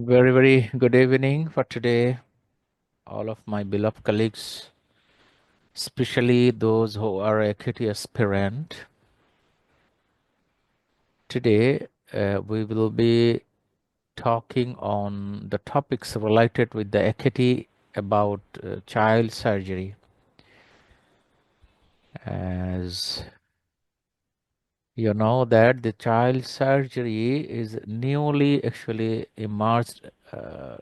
Very, very good evening for today, all of my beloved colleagues, especially those who are AKT aspirant. Today, we will be talking on the topics related with the AKT about child surgery. As you know that the child surgery is newly actually emerged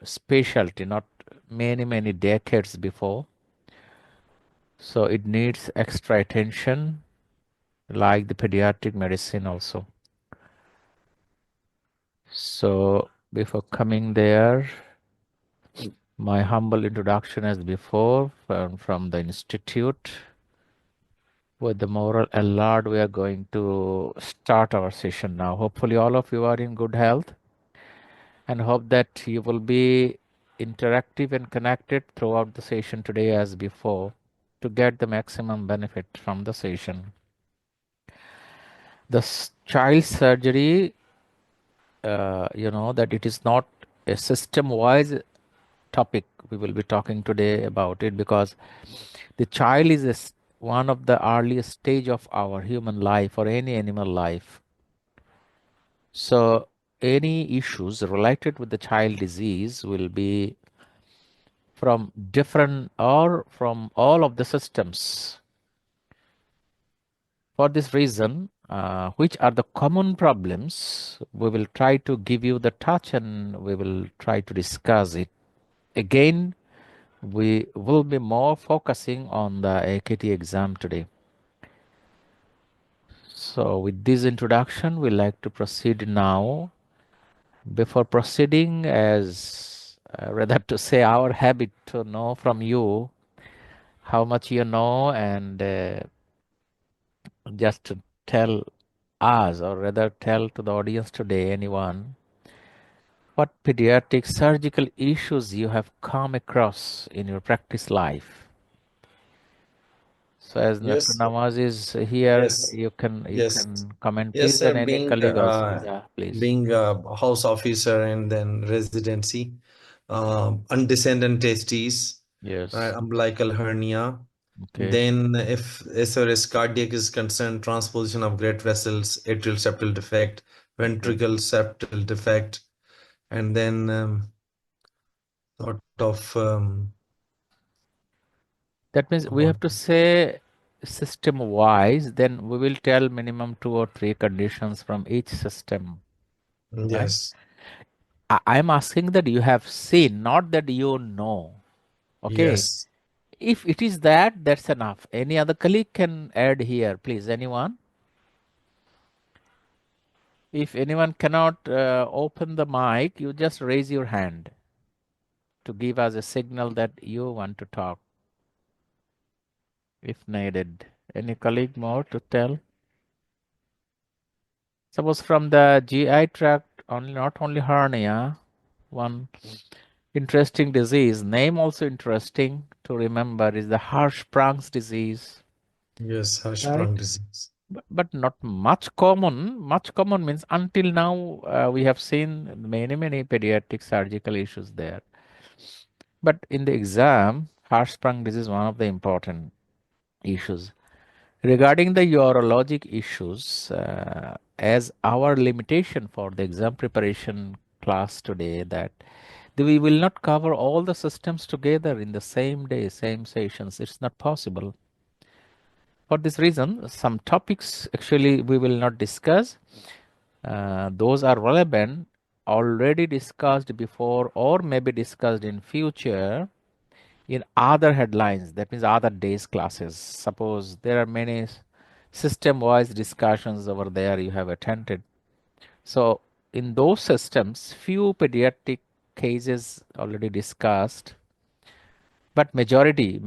specialty, not many decades before. So it needs extra attention like the pediatric medicine also. So before coming there, my humble introduction as before from the institute. With the moral alert, we are going to start our session now. Hopefully all of you are in good health and hope that you will be interactive and connected throughout the session today as before to get the maximum benefit from the session. The child surgery, that it is not a system-wise topic we will be talking today about it, because the child is one of the earliest stage of our human life or any animal life. So any issues related with the child disease will be from different or from all of the systems. For this reason, which are the common problems, we will try to give you the touch and we will try to discuss it. Again, we will be more focusing on the AKT exam today. So with this introduction, we like to proceed now. Before proceeding, as rather to say our habit to know from you how much you know, and just to tell us, or rather tell to the audience today, anyone, what pediatric surgical issues you have come across in your practice life. So as Dr. Yes, Nawaz is here, yes, you can comment yes, please, sir. and any Being colleague also. Yeah, please. being a house officer and then residency, undescended testes, right, Yes. umbilical hernia. Okay. Then, if as far as cardiac is concerned, transposition of great vessels, atrial septal defect, Okay. ventricle septal defect, and then sort of That means we what? have to say system wise, then we will tell minimum 2 or 3 conditions from each system, right? Yes, I'm asking that you have seen, not that you know. Okay. yes. If it is that, that's enough. Any other colleague can add here, please. Anyone? If anyone cannot open the mic, you just raise your hand to give us a signal that you want to talk if needed. Any colleague more to tell? Suppose from the GI tract, only not only hernia, one interesting disease, name also interesting to remember, is the Hirschsprung's disease, Yes, right? Hirschsprung disease. But not much common. Much common means until now we have seen many pediatric surgical issues there. But in the exam, Hirschsprung disease is one of the important issues. Regarding the urologic issues, as our limitation for the exam preparation class today, that we will not cover all the systems together in the same day, same sessions. It's not possible. For this reason, some topics actually we will not discuss. Those are relevant, already discussed before, or maybe discussed in future in other headlines, that means other days classes. Suppose there are many system wise discussions over there you have attended. So in those systems, few pediatric cases already discussed, but majority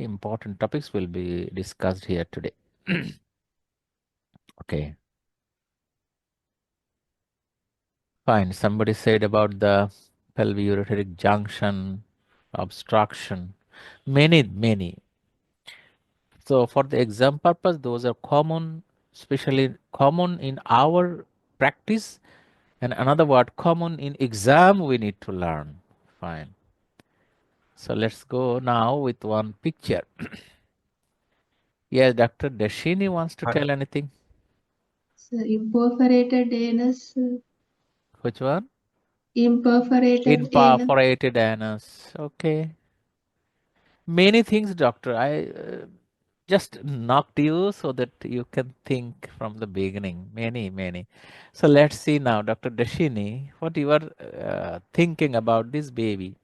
important topics will be discussed here today. Okay, fine. Somebody said about the pelvic junction obstruction. Many. So for the exam purpose, those are common, especially common in our practice, And another word common in exam we need to learn. Fine. So let's go now with one picture. Yes, Dr. Dashini wants to Hi. tell anything. So imperforated anus, Which one? imperforated anus. Imperforated anus. Okay. Many things, doctor. I just knocked you so that you can think from the beginning. Many, many. So let's see now, Dr. Dashini, what you are thinking about this baby.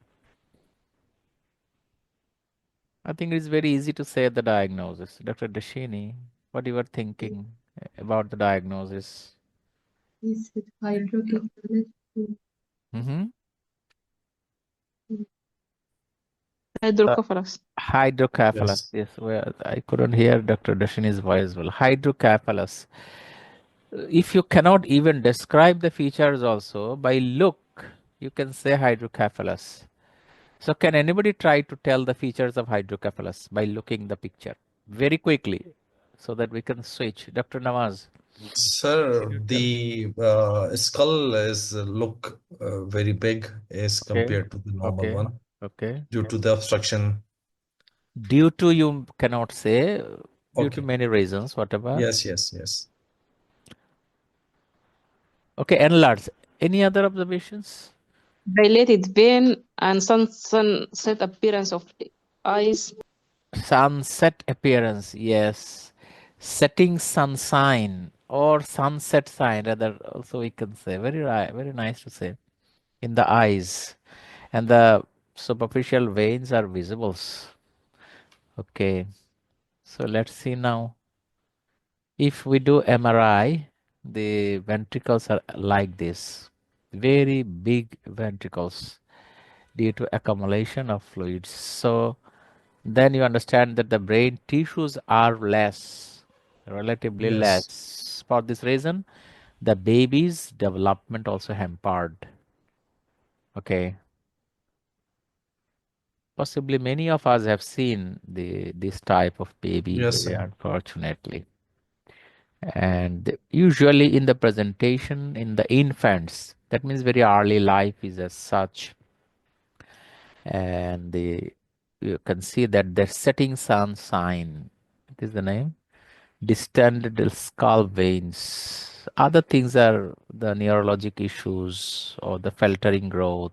I think it's very easy to say the diagnosis. Dr. Dashini, what you are thinking about the diagnosis? Is with hydrocephalus. Mm-hmm. Hydrocephalus. Hydrocephalus. Yes. Yes, well, I couldn't hear Dr. Dashini's voice well. Hydrocephalus. If you cannot even describe the features also, by look, you can say hydrocephalus. So can anybody try to tell the features of hydrocephalus by looking the picture very quickly so that we can switch? Dr. Nawaz, Sir, can you tell? the skull is look very big as Okay, compared to the normal okay, one okay. due to the obstruction. Due to you cannot say, due to Okay. many reasons, whatever. Yes, yes, yes. Okay, enlarge. Any other observations? Dilated vein and sunset appearance of the eyes. Sunset appearance, yes. Setting sun sign or sunset sign, rather, also we can say. Very right, very nice to say. In the eyes. And the superficial veins are visibles. Okay, so let's see now. If we do MRI, the ventricles are like this. Very big ventricles due to accumulation of fluids. So then you understand that the brain tissues are less, relatively Yes. less. For this reason, the baby's development also hampered. Okay. Possibly many of us have seen this type of baby, Yes, very sir. unfortunately. And usually in the presentation in the infants, that means very early life is as such. And you can see that they're setting sun sign. It is the name. Distended skull veins. Other things are the neurologic issues or the filtering growth.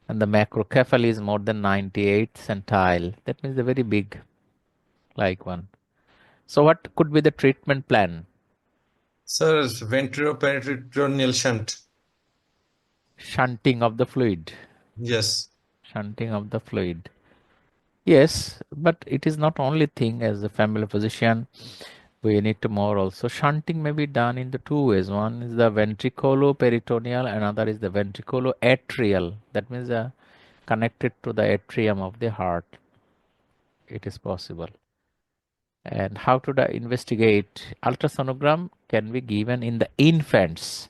And the macrocephaly is more than 98 centile. That means they're very big, like one. So what could be the treatment plan? Sir, it's ventroperitoneal shunt. Shunting of the fluid. Yes. Shunting of the fluid. Yes, but it is not only thing as a family physician. We need to more also. Shunting may be done in the two ways. One is the ventriculoperitoneal, another is the ventriculoatrial. That means connected to the atrium of the heart. It is possible. And how to investigate? Ultrasonogram can be given in the infants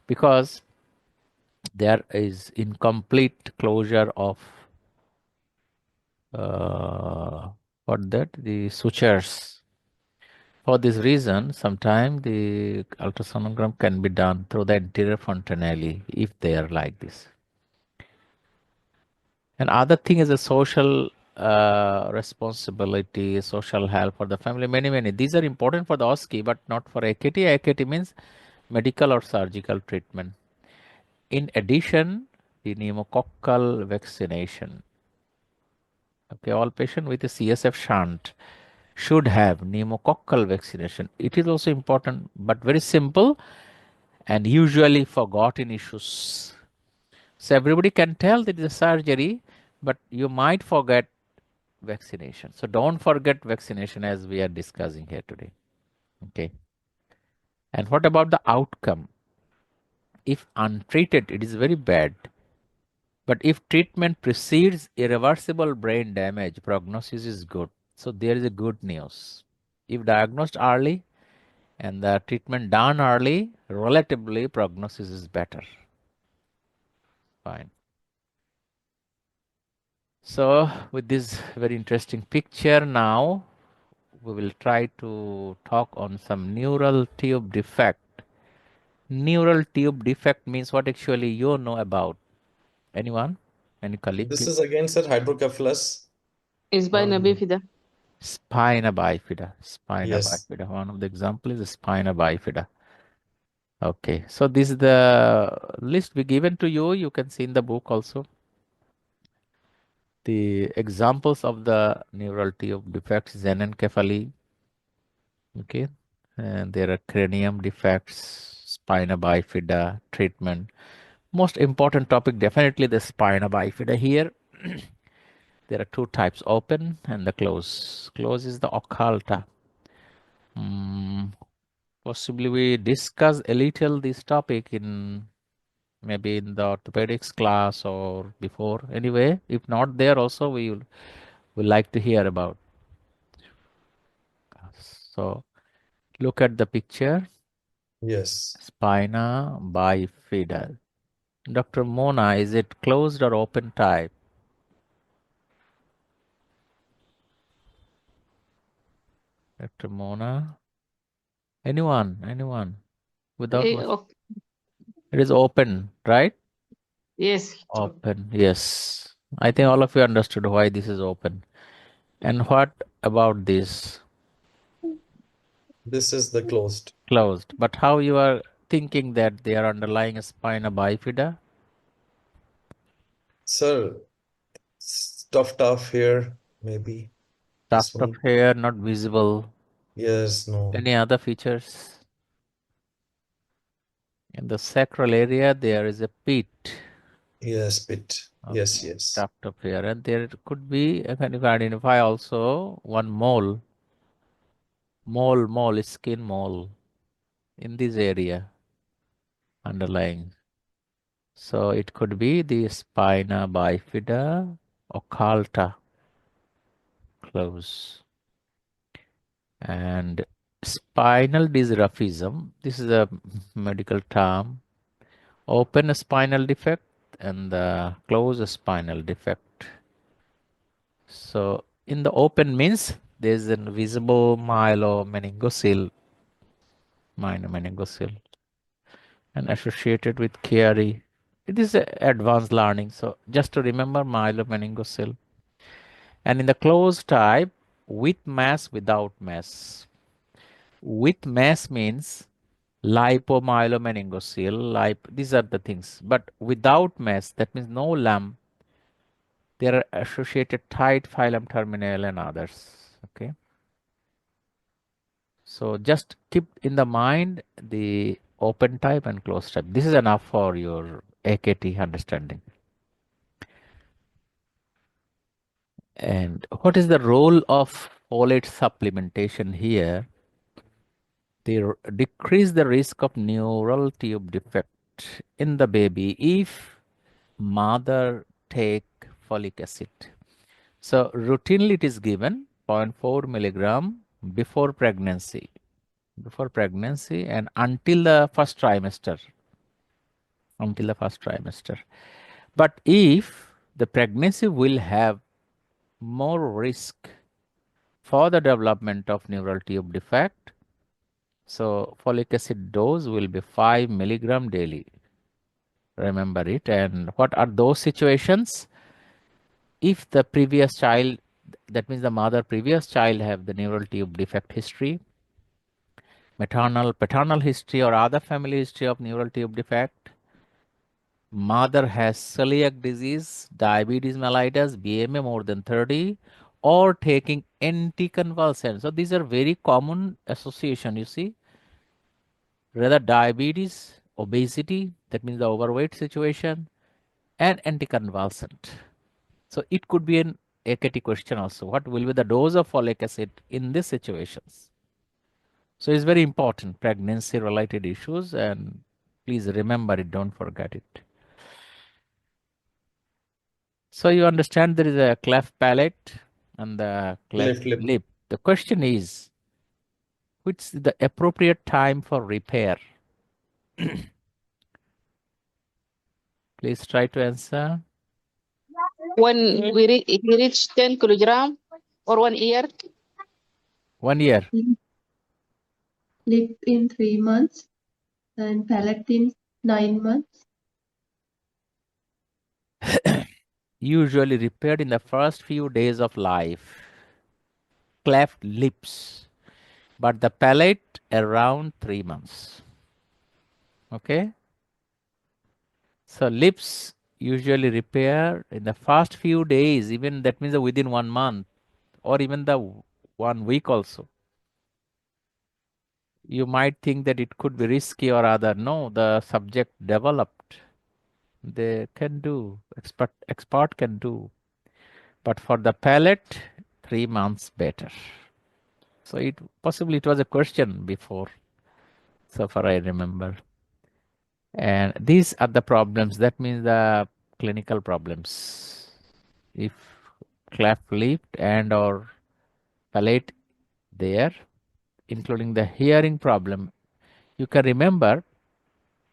because there is incomplete closure of what that the sutures. For this reason, sometimes the ultrasonogram can be done through the anterior fontanelle if they are like this. And other thing is a social responsibility, social help for the family. Many, many. These are important for the OSCE, but not for AKT. AKT means medical or surgical treatment. In addition, the pneumococcal vaccination. Okay, all patients with a CSF shunt should have pneumococcal vaccination. It is also important, but very simple and usually forgotten issues. So everybody can tell that it is a surgery, but you might forget vaccination. So don't forget vaccination as we are discussing here today. Okay. And what about the outcome? If untreated, it is very bad. But if treatment precedes irreversible brain damage, prognosis is good. So there is a good news. If diagnosed early and the treatment done early, relatively prognosis is better. Fine. So with this very interesting picture now, we will try to talk on some neural tube defect Neural tube defect means what actually you know about? Anyone? Any colleague? This is again, sir, hydrocephalus. Spina bifida. Spina bifida. Spina Yes. bifida. One of the examples is spina bifida. Okay, so this is the list we given to you. You can see in the book also the examples of the neural tube defects, xenencephaly. Okay, and there are cranium defects, spina bifida, treatment. Most important topic, definitely the spina bifida here. There are two types, open and the close. Close is the occulta. Possibly we discuss a little this topic in maybe in the orthopedics class or before. Anyway, if not there also, we will like to hear about. So look at the picture. Yes. Spina bifida. Dr. Mona, is it closed or open type? Dr. Mona? Anyone? Without what? It is open, right? Yes. Open, yes. I think all of you understood why this is open. And what about this? This is the closed. Closed. But how you are thinking that they are underlying a spina bifida? Sir, stuffed off here, maybe. This Tuft of one. hair, not visible. Yes, no. Any other features? In the sacral area, there is a pit. Yes, pit. Okay. Yes. Tuft of hair. And there could be, can you identify also one mole? Mole, skin mole in this area underlying. So it could be the spina bifida occulta close. And spinal dysraphism, this is a medical term. Open spinal defect and the closed spinal defect. So in the open means there's an visible myelomeningocele, and associated with Chiari. It is advanced learning. So just to remember myelomeningocele. And in the closed type, with mass, without mass. With mass means lipomyelomeningocele, these are the things. But without mass, that means no lump. There are associated tight phylum terminal and others. Okay. So just keep in the mind the open type and closed type. This is enough for your AKT understanding. And what is the role of folate supplementation here? They decrease the risk of neural tube defect in the baby if mother take folic acid. So routinely it is given 0.4 milligram before pregnancy and until the first trimester. But if the pregnancy will have more risk for the development of neural tube defect, so folic acid dose will be 5 milligram daily. Remember it. And what are those situations? If the previous child, that means the mother previous child have the neural tube defect history, maternal, paternal history or other family history of neural tube defect, mother has celiac disease, diabetes mellitus, BMI more than 30, or taking anticonvulsants. So these are very common association, you see. Rather diabetes, obesity, that means the overweight situation, and anticonvulsant. So it could be an AKT question also. What will be the dose of folic acid in these situations? So it's very important, pregnancy related issues, and please remember it, don't forget it. So you understand there is a cleft palate and the cleft lip. The question is, which is the appropriate time for repair? Please try to answer. When he reach 10 kilogram or 1 year? 1 year. Lip in 3 months. and palate in 9 months. Usually repaired in the first few days of life. Cleft lips, but the palate around 3 months. Okay. So lips usually repair in the first few days, even that means within 1 month or even the 1 week also. You might think that it could be risky or other. No, the subject developed. They can do, expert can do. But for the palate, 3 months better. So it possibly it was a question before, so far I remember. And these are the problems. That means the clinical problems. If cleft lip and or palate there, including the hearing problem, you can remember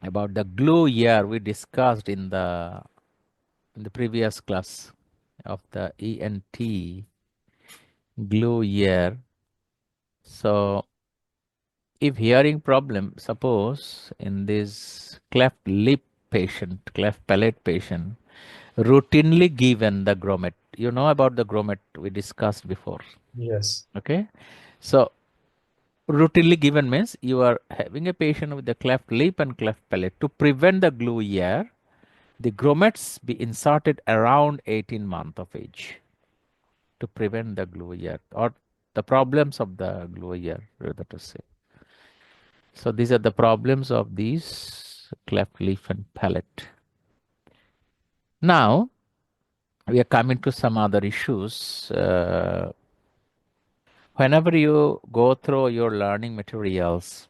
about the glue ear we discussed in the previous class of the ENT glue ear. So if hearing problem, suppose in this cleft lip patient, cleft palate patient, routinely given the grommet. You know about the grommet we discussed before. Yes. Okay. So routinely given means you are having a patient with the cleft lip and cleft palate. To prevent the glue ear, the grommets be inserted around 18 months of age to prevent the glue ear or the problems of the glue ear, rather to say. So these are the problems of these cleft lip and palate. Now we are coming to some other issues. Whenever you go through your learning materials,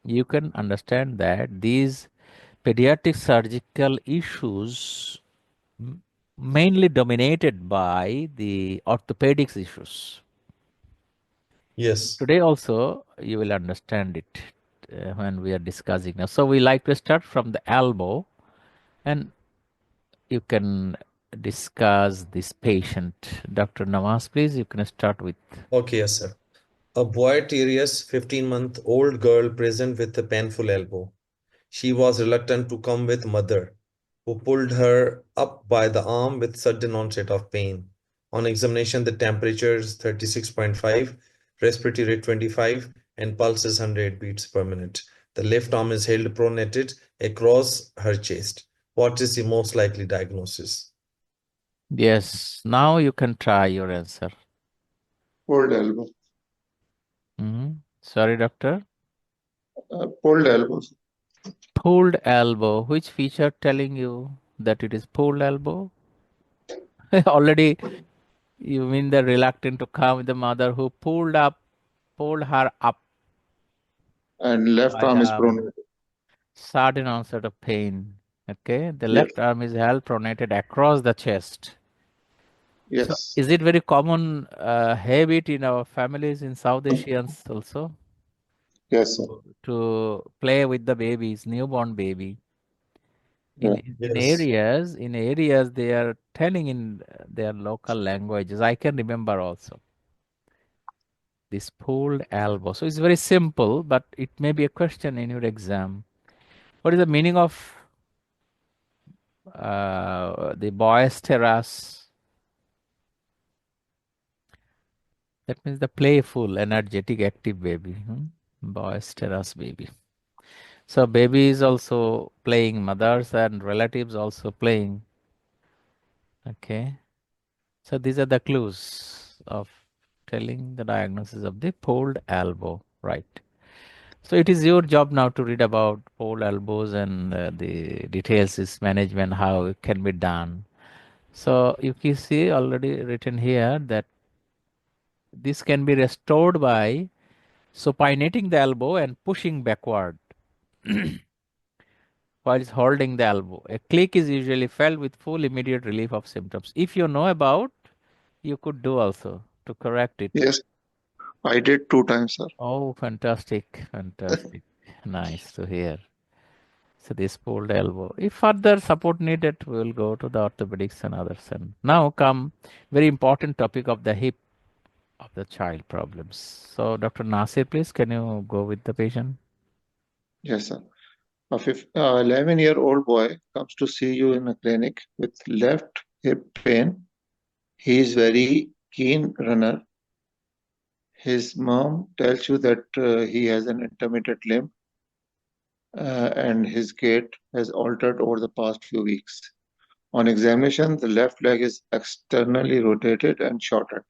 you can understand that these pediatric surgical issues mainly dominated by the orthopedics issues. Yes. Today also you will understand it when we are discussing now. So we like to start from the elbow and you can discuss this patient. Dr. Nawaz, please, you can start with. Okay, yes, sir. A boisterous 15-month-old girl present with a painful elbow. She was reluctant to come with mother, who pulled her up by the arm with sudden onset of pain. On examination, the temperature is 36.5, respiratory rate 25, and pulse is 100 beats per minute. The left arm is held pronated across her chest. What is the most likely diagnosis? Yes, now you can try your answer. Pulled elbow. Sorry, doctor. Pulled elbow. Pulled elbow. Which feature telling you that it is pulled elbow? Already, you mean the reluctant to come with the mother who pulled her up And left by arm the is pronated. sudden onset of pain. Okay, the Yes. left arm is held pronated across the chest. So Yes. is it very common habit in our families in South Asians also Yes, sir. to play with the babies, newborn baby? Yeah. In Yes. areas they are telling in their local languages. I can remember also this pulled elbow. So it's very simple, but it may be a question in your exam. What is the meaning of the boisterous? That means the playful, energetic, active baby. Boisterous baby. So baby is also playing, mothers and relatives also playing. Okay. So these are the clues of telling the diagnosis of the pulled elbow, right? So it is your job now to read about pulled elbows and the details is management, how it can be done. So you can see already written here that this can be restored by supinating the elbow and pushing backward while holding the elbow. A click is usually felt with full immediate relief of symptoms. If you know about, you could do also to correct it. Yes. I did 2 times, sir. Oh, fantastic, fantastic. Nice to hear. So this pulled elbow. If further support needed, we will go to the orthopedics and others. And now come very important topic of the hip of the child problems. So Dr. Nasir, please, can you go with the patient? Yes, sir. A 11-year-old boy comes to see you in a clinic with left hip pain. He is very keen runner. His mom tells you that he has an intermittent limb and his gait has altered over the past few weeks. On examination, the left leg is externally rotated and shortened.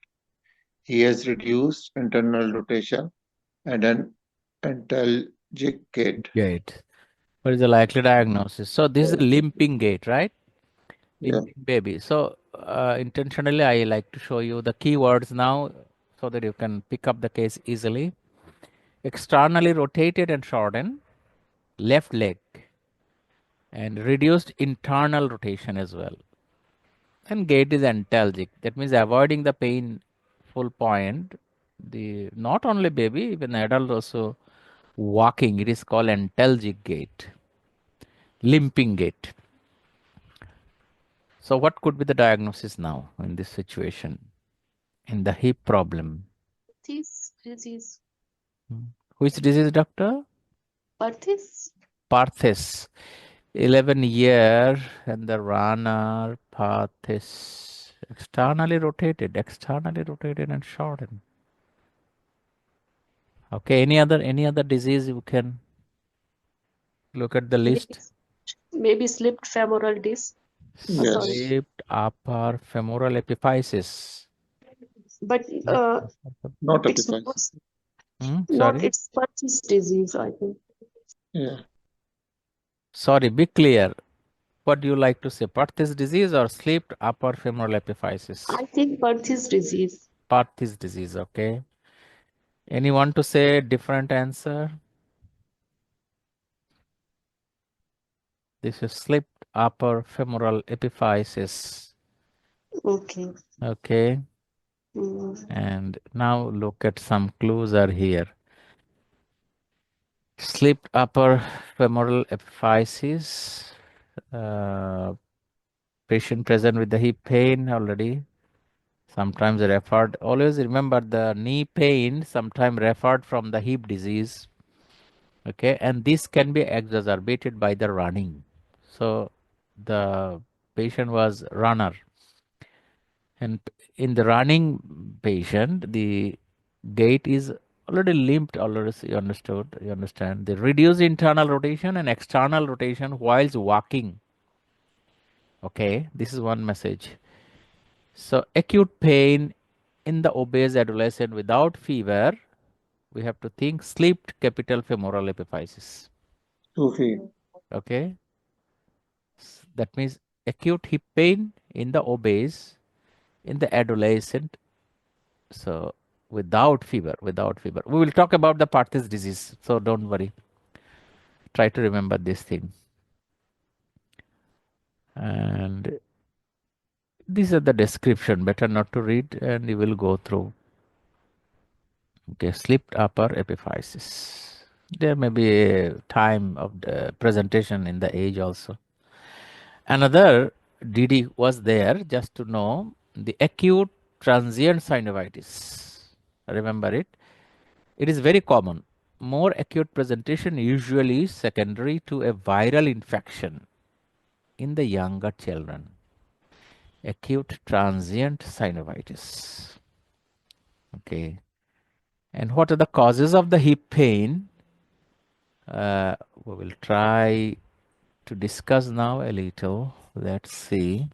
He has reduced internal rotation and an antalgic gait. Gait. What is the likely diagnosis? So this is a limping gait, right? Yeah. Limping baby. So intentionally, I like to show you the keywords now so that you can pick up the case easily. Externally rotated and shortened, left leg, and reduced internal rotation as well. And gait is antalgic. That means avoiding the pain full point. The not only baby, even adult also walking. It is called antalgic gait, limping gait. So what could be the diagnosis now in this situation, in the hip problem? This disease. Which disease, doctor? Perthes? Parthes. 11-year and the runner Parthes. Externally rotated and shortened. Okay, any other disease you can look at the list? Maybe slipped femoral disc. Yes. Sorry. Slipped upper femoral epiphysis. But Not it's epiphysis. not Sorry. it's Perthes disease, I think. Yeah. Sorry, be clear. What do you like to say? Perthes disease or slipped upper femoral epiphysis? I think Perthes disease. Perthes disease, okay. Anyone to say different answer? This is slipped upper femoral epiphysis. Okay. Okay. Mm. And now look at some clues are here. Slipped upper femoral epiphysis. Patient present with the hip pain already. Sometimes referred. Always remember the knee pain, sometimes referred from the hip disease. Okay. And this can be exacerbated by the running. So the patient was runner. And in the running patient, the gait is already limped, already you understood, you understand. The reduced internal rotation and external rotation whilst walking. Okay, this is one message. So acute pain in the obese adolescent without fever, we have to think slipped capital femoral epiphysis. Okay. Okay, that means acute hip pain in the obese, in the adolescent. So without fever. We will talk about the Perthes disease. So don't worry. Try to remember this thing. And these are the description. Better not to read and you will go through. Okay, slipped upper epiphysis. There may be a time of the presentation in the age also. Another DD was there just to know the acute transient synovitis. Remember it. It is very common. More acute presentation usually secondary to a viral infection in the younger children. Acute transient synovitis. Okay. And what are the causes of the hip pain? We will try to discuss now a little. Let's see.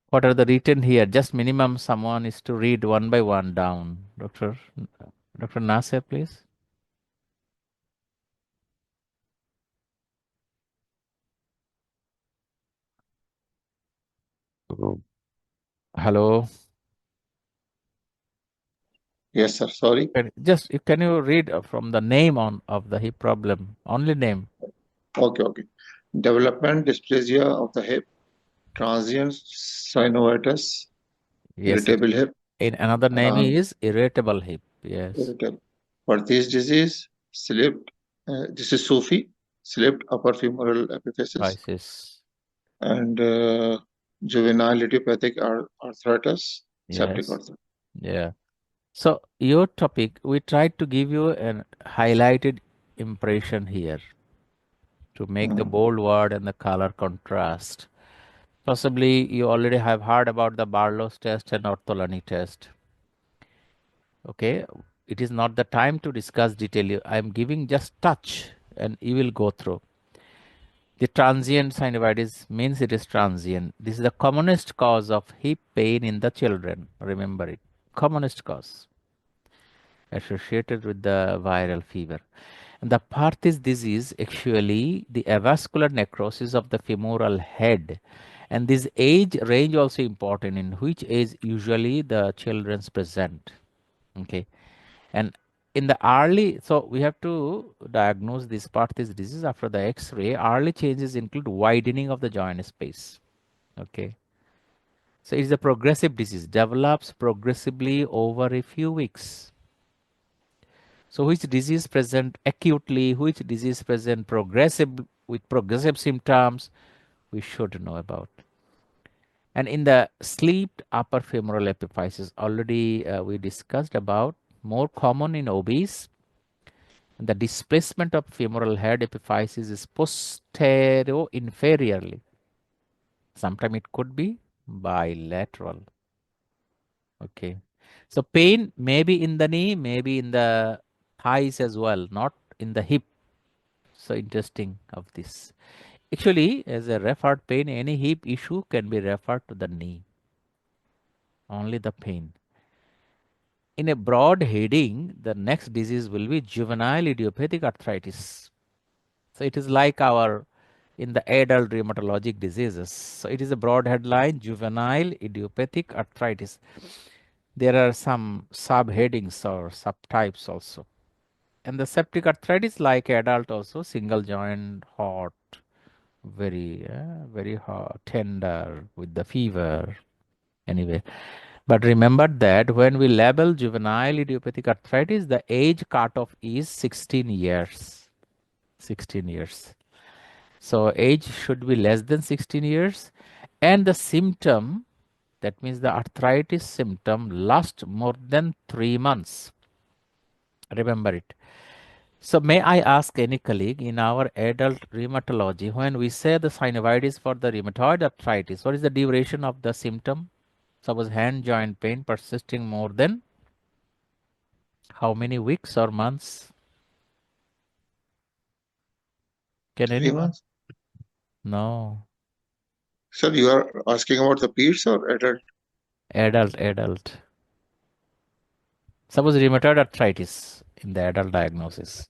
What are the written here? Just minimum someone is to read one by one down. Dr. Nasir, please. Hello. Yes, sir. Sorry. Can you read from the name of the hip problem? Only name. Okay. Development dysplasia of the hip, transient synovitis, Yes. irritable hip, In another name is irritable hip. Yes. irritable. Perthes disease, slipped. This is Sufi, slipped upper femoral epiphysis, Crisis. and juvenile idiopathic arthritis, septic Yes. arthritis. Yeah. So your topic, we tried to give you an highlighted impression here to make the bold word and the color contrast. Possibly you already have heard about the Barlow's test and Ortolani test. Okay, it is not the time to discuss detail. I am giving just touch and you will go through. The transient synovitis means it is transient. This is the commonest cause of hip pain in the children. Remember it. Commonest cause associated with the viral fever. And the Perthes disease actually the avascular necrosis of the femoral head. And this age range also important, in which age usually the children's present. Okay. And in the early, so we have to diagnose this Perthes disease after the X-ray. Early changes include widening of the joint space. Okay. So it's a progressive disease, develops progressively over a few weeks. So which disease present acutely, which disease present progressive with progressive symptoms, we should know about. And in the sleep upper femoral epiphysis, already we discussed about, more common in obese. And the displacement of femoral head epiphysis is posterior-inferiorly. Sometimes it could be bilateral. Okay. So pain may be in the knee, maybe in the thighs as well, not in the hip. So interesting of this. Actually, as a referred pain, any hip issue can be referred to the knee. Only the pain. In a broad heading, the next disease will be juvenile idiopathic arthritis. So it is like our in the adult rheumatologic diseases. So it is a broad headline, juvenile idiopathic arthritis. There are some subheadings or subtypes also. And the septic arthritis, like adult also, single joint, hot, very hot, tender with the fever. Anyway, but remember that when we label juvenile idiopathic arthritis, the age cutoff is 16 years. 16 years. So age should be less than 16 years. And the symptom, that means the arthritis symptom, lasts more than 3 months. Remember it. So may I ask any colleague, in our adult rheumatology, when we say the synovitis for the rheumatoid arthritis, what is the duration of the symptom? Suppose hand joint pain persisting more than how many weeks or months? Can 3 anyone? months. No. Sir, you are asking about the peds or adult? Adult. Suppose rheumatoid arthritis in the adult diagnosis.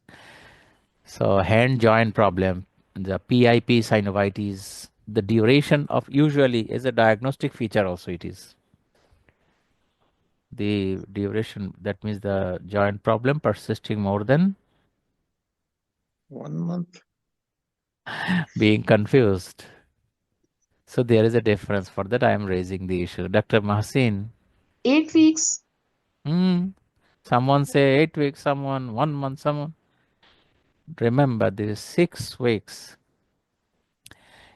So hand joint problem, the PIP synovitis, the duration of usually is a diagnostic feature also it is. The duration, that means the joint problem persisting more than 1 month. being confused. So there is a difference. For that I am raising the issue. Dr. Mahsin, 8 weeks. someone say 8 weeks, someone 1 month, someone. Remember, this is 6 weeks.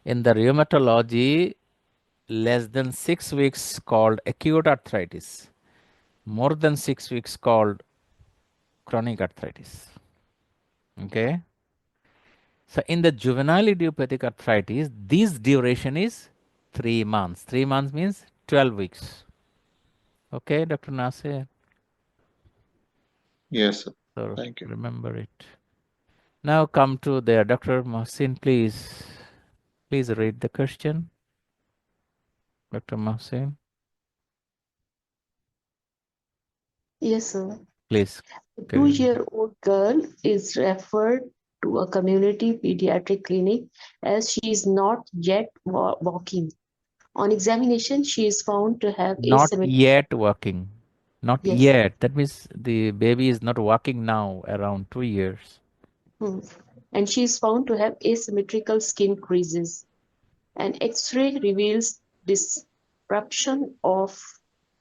In the rheumatology, less than 6 weeks called acute arthritis. More than 6 weeks called chronic arthritis. Okay. So in the juvenile idiopathic arthritis, this duration is 3 months. 3 months means 12 weeks. Okay, Dr. Nasir. Yes, sir. So Thank you. remember it. Now come to there. Dr. Mohsin, please. Please read the question. Dr. Mohsin, Yes, sir. please. A carry on. 2-year-old girl is referred to a community pediatric clinic as she is not yet walking. On examination, she is found to have Not asymmetrical. yet working. Not Yes. yet. That means the baby is not walking now, around 2 years. And she is found to have asymmetrical skin creases. An X-ray reveals disruption of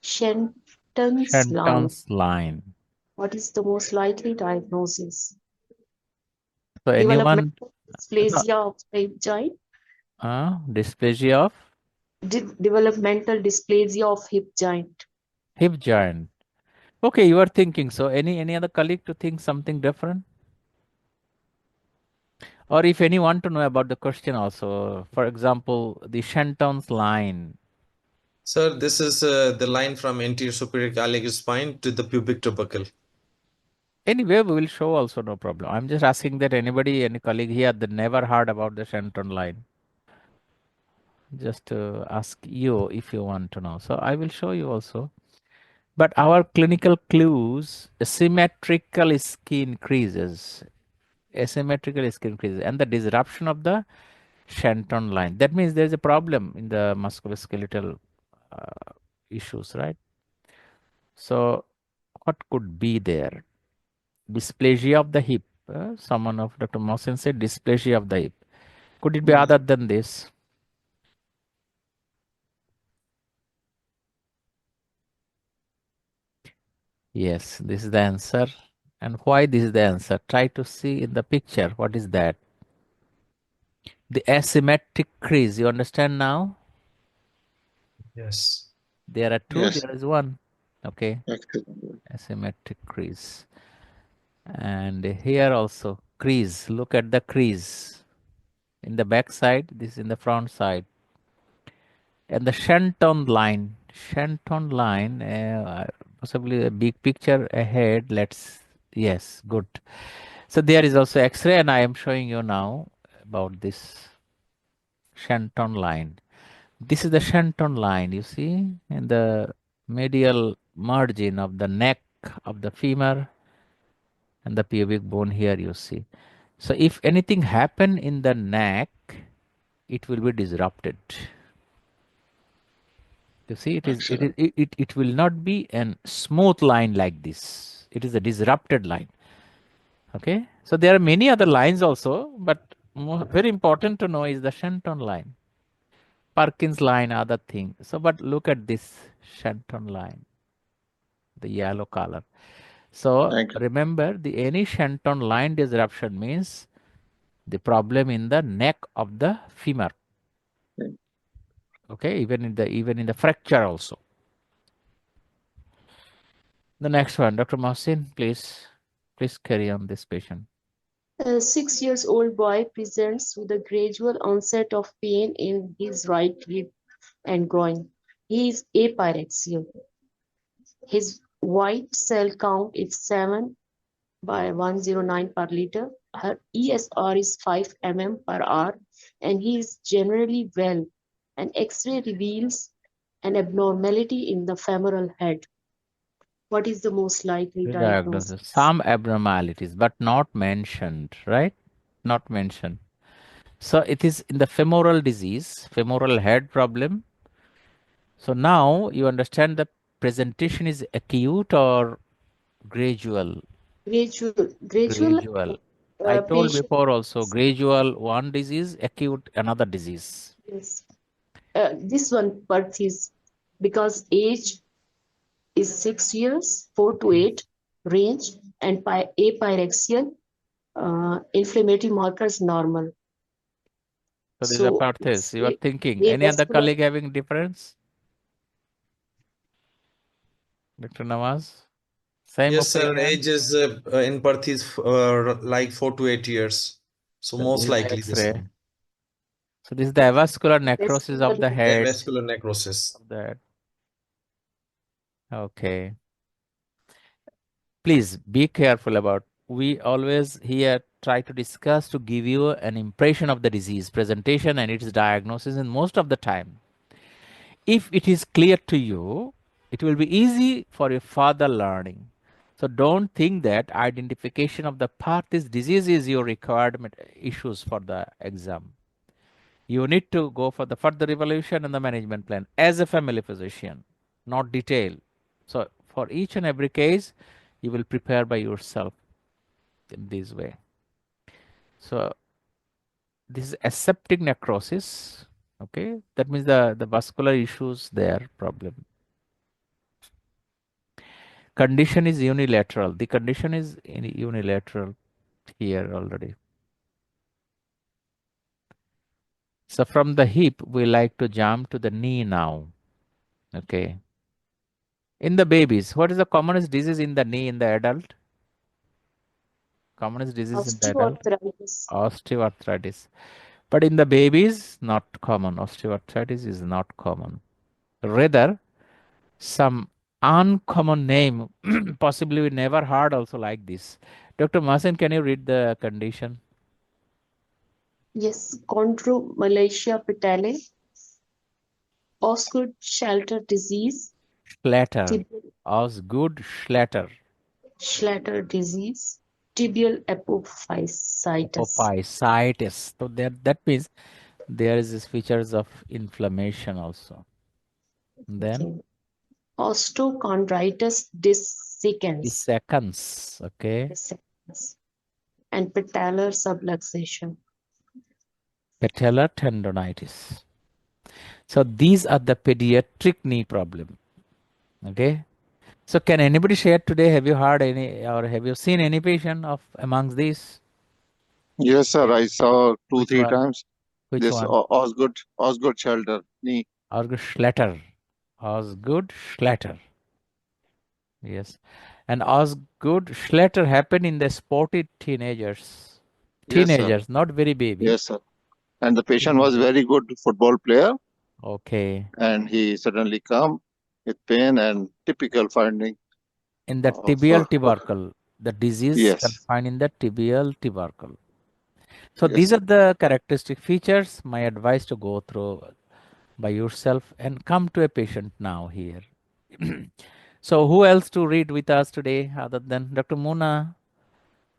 Shenton's line. Shenton's line. What is the most likely diagnosis? So anyone, Developmental dysplasia of the hip joint. dysplasia of Developmental dysplasia of hip joint. hip joint. Okay, you are thinking so. Any other colleague to think something different? Or if any want to know about the question also, for example, the Shenton's line. Sir, this is the line from anterior superior iliac spine to the pubic tubercle. Anyway, we will show also, no problem. I'm just asking that anybody, any colleague here that never heard about the Shenton line. Just ask you if you want to know. So I will show you also. But our clinical clues, symmetrical skin increases, asymmetrical skin increases, and the disruption of the Shenton line. That means there's a problem in the musculoskeletal issues, right? So what could be there? Dysplasia of the hip. Someone of Dr. Mohsen said dysplasia of the hip. Could it be other than this? Yes, this is the answer. And why this is the answer? Try to see in the picture. What is that? The asymmetric crease. You understand now? Yes. There are two, Yes. there is one. Okay. Excellent. Asymmetric crease. And here also crease. Look at the crease. In the back side, this is in the front side. And the Shenton line, possibly a big picture ahead. Yes, good. So there is also X-ray, and I am showing you now about this Shenton line. This is the Shenton line, you see, in the medial margin of the neck of the femur and the pubic bone here, you see. So if anything happen in the neck, it will be disrupted. You see, Excellent. it will not be a smooth line like this. It is a disrupted line. Okay, so there are many other lines also, but very important to know is the Shenton line. Perkins line, other thing. So, but look at this Shenton line, the yellow color. So Thank you. remember, the any Shenton line disruption means the problem in the neck of the femur. Okay, even in the fracture also. The next one, Dr. Mohsin, please carry on this patient. A 6 years old boy presents with a gradual onset of pain in his right rib and groin. He is apyrexial. His white cell count is 7 by 109 per liter. Her ESR is 5 mm per hour, and he is generally well. An X-ray reveals an abnormality in the femoral head. What is the most likely The diagnosis? diagnosis, some abnormalities, but not mentioned, right? Not mentioned. So it is in the femoral disease, femoral head problem. So now you understand the presentation is acute or gradual. Gradual Gradual. I told patient. before also, gradual one disease, acute another disease. Yes. This one birth is because age is 6 years, 4 to 8 range, and apyrexial inflammatory markers normal. So this is a So part it's this. You are thinking. Any other avascular. colleague having difference? Dr. Nawaz? Same Yes, sir. opinion? Age is in birth is like 4 to 8 years. So So this most is the likely this X-ray. one. So this is the avascular necrosis of the head. Avascular necrosis. Of the head. Okay. Please be careful about. We always here try to discuss to give you an impression of the disease presentation and its diagnosis, and most of the time, if it is clear to you, it will be easy for your further learning. So don't think that identification of the part this disease is your requirement issues for the exam. You need to go for the further evaluation and the management plan as a family physician, not detail. So for each and every case, you will prepare by yourself in this way. So this is aseptic necrosis. Okay, that means the vascular issues there problem. Condition is unilateral. The condition is unilateral here already. So from the hip, we like to jump to the knee now. Okay. In the babies, what is the commonest disease in the knee in the adult? Commonest disease in the adult? Osteoarthritis. Osteoarthritis. But in the babies, not common. Osteoarthritis is not common. Rather, some uncommon name, possibly we never heard also like this. Dr. Masen, can you read the condition? Yes, chondromalacia patella, Osgood Schlatter disease, Schlatter. tibial Osgood Schlatter. Schlatter disease, tibial apophysitis. Apophysitis. So that means there is this features of inflammation also. Then Okay. Osteochondritis dissecans, seconds. Okay. dissecans, and patellar subluxation. Patellar tendonitis. So these are the pediatric knee problem. Okay. So can anybody share today? Have you heard any or have you seen any patient of amongst these? Yes, sir. I saw two, Which three one? times Which this one? Osgood shelter knee. Osgood Schlatter. Osgood Schlatter. Yes. And Osgood Schlatter happened in the sporty teenagers. Yes, sir. Teenagers, not very baby. Yes, sir. And the patient was Teenagers. very good football player, Okay. and he suddenly come with pain and typical finding In the of tibial tubercle, the disease yes, confined in the tibial tubercle. So yes, these sir. are the characteristic features. My advice to go through by yourself and come to a patient now here. So who else to read with us today other than Dr. Muna?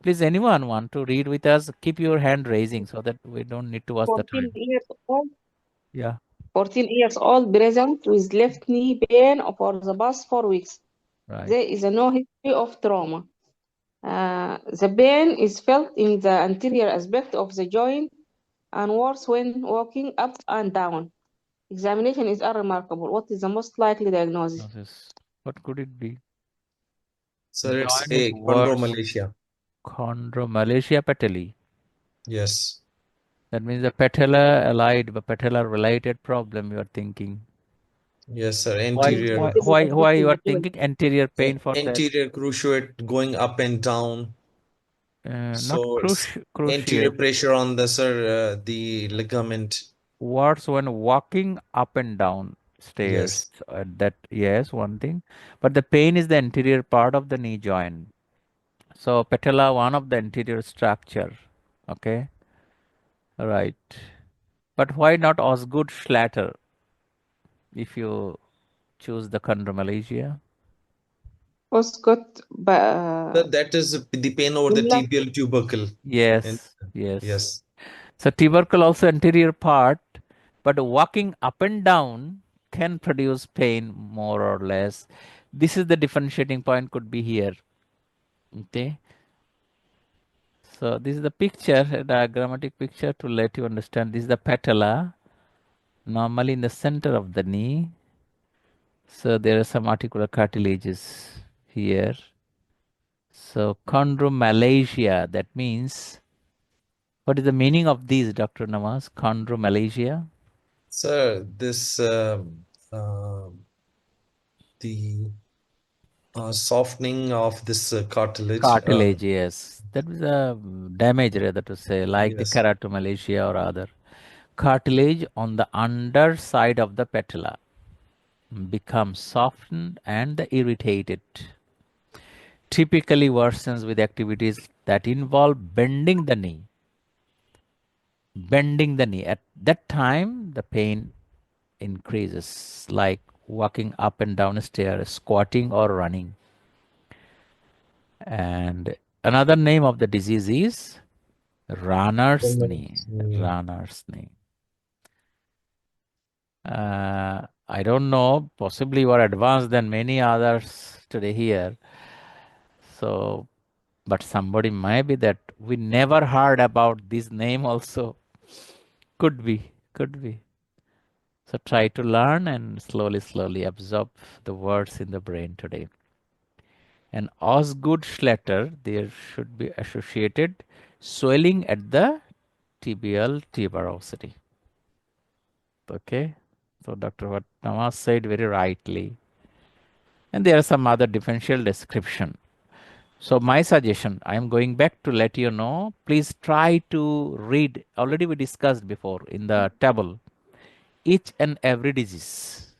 Please, anyone want to read with us? Keep your hand raising so that we don't need to watch the 14 time. years old, Yeah, 14 years old, present with left knee pain for the past 4 weeks. right. There is no history of trauma. The pain is felt in the anterior aspect of the joint and worse when walking up and down. Examination is unremarkable. What is the most likely diagnosis? What could it be? Sir, it's Joint is A, worse. chondromalacia. Chondromalacia patelli. Yes. That means the patella allied, but patella related problem you are thinking. Yes, sir. Why, Anterior. why, why, why you are thinking anterior pain for that? Anterior cruciate going up and down. Not So anterior cruciate. pressure on the, sir, the ligament. Worse when walking up and down stairs. Yes. That, yes, one thing. But the pain is the anterior part of the knee joint. So patella, one of the anterior structure. Okay, right. But why not Osgood Schlatter if you choose the chondromalacia? Osgood Sir, that is the pain over the Miller. tibial tubercle. And Yes, yes. yes. So tubercle also anterior part, but walking up and down can produce pain more or less. This is the differentiating point could be here. Okay. So this is the picture, a diagrammatic picture to let you understand. This is the patella, normally in the center of the knee. So there are some articular cartilages here. So chondromalacia, that means, what is the meaning of these, Dr. Nawaz? Chondromalacia? Sir, this the softening of this cartilage. Cartilage, yes. That was a damage, rather to say, like the Yes. keratomalacia or other. Cartilage on the underside of the patella becomes softened and irritated. Typically worsens with activities that involve bending the knee. Bending the knee. At that time, the pain increases, like walking up and down a stair, squatting or running. And another name of the disease is runner's knee. Runner's knee. I don't know, possibly you are advanced than many others today here. So, but somebody might be that we never heard about this name also. Could be, could be. So try to learn and slowly, slowly absorb the words in the brain today. And Osgood Schlatter, there should be associated swelling at the tibial tuberosity. Okay. So Dr. Nawaz said very rightly. And there are some other differential description. So my suggestion, I am going back to let you know, please try to read, already we discussed before in the table, each and every disease.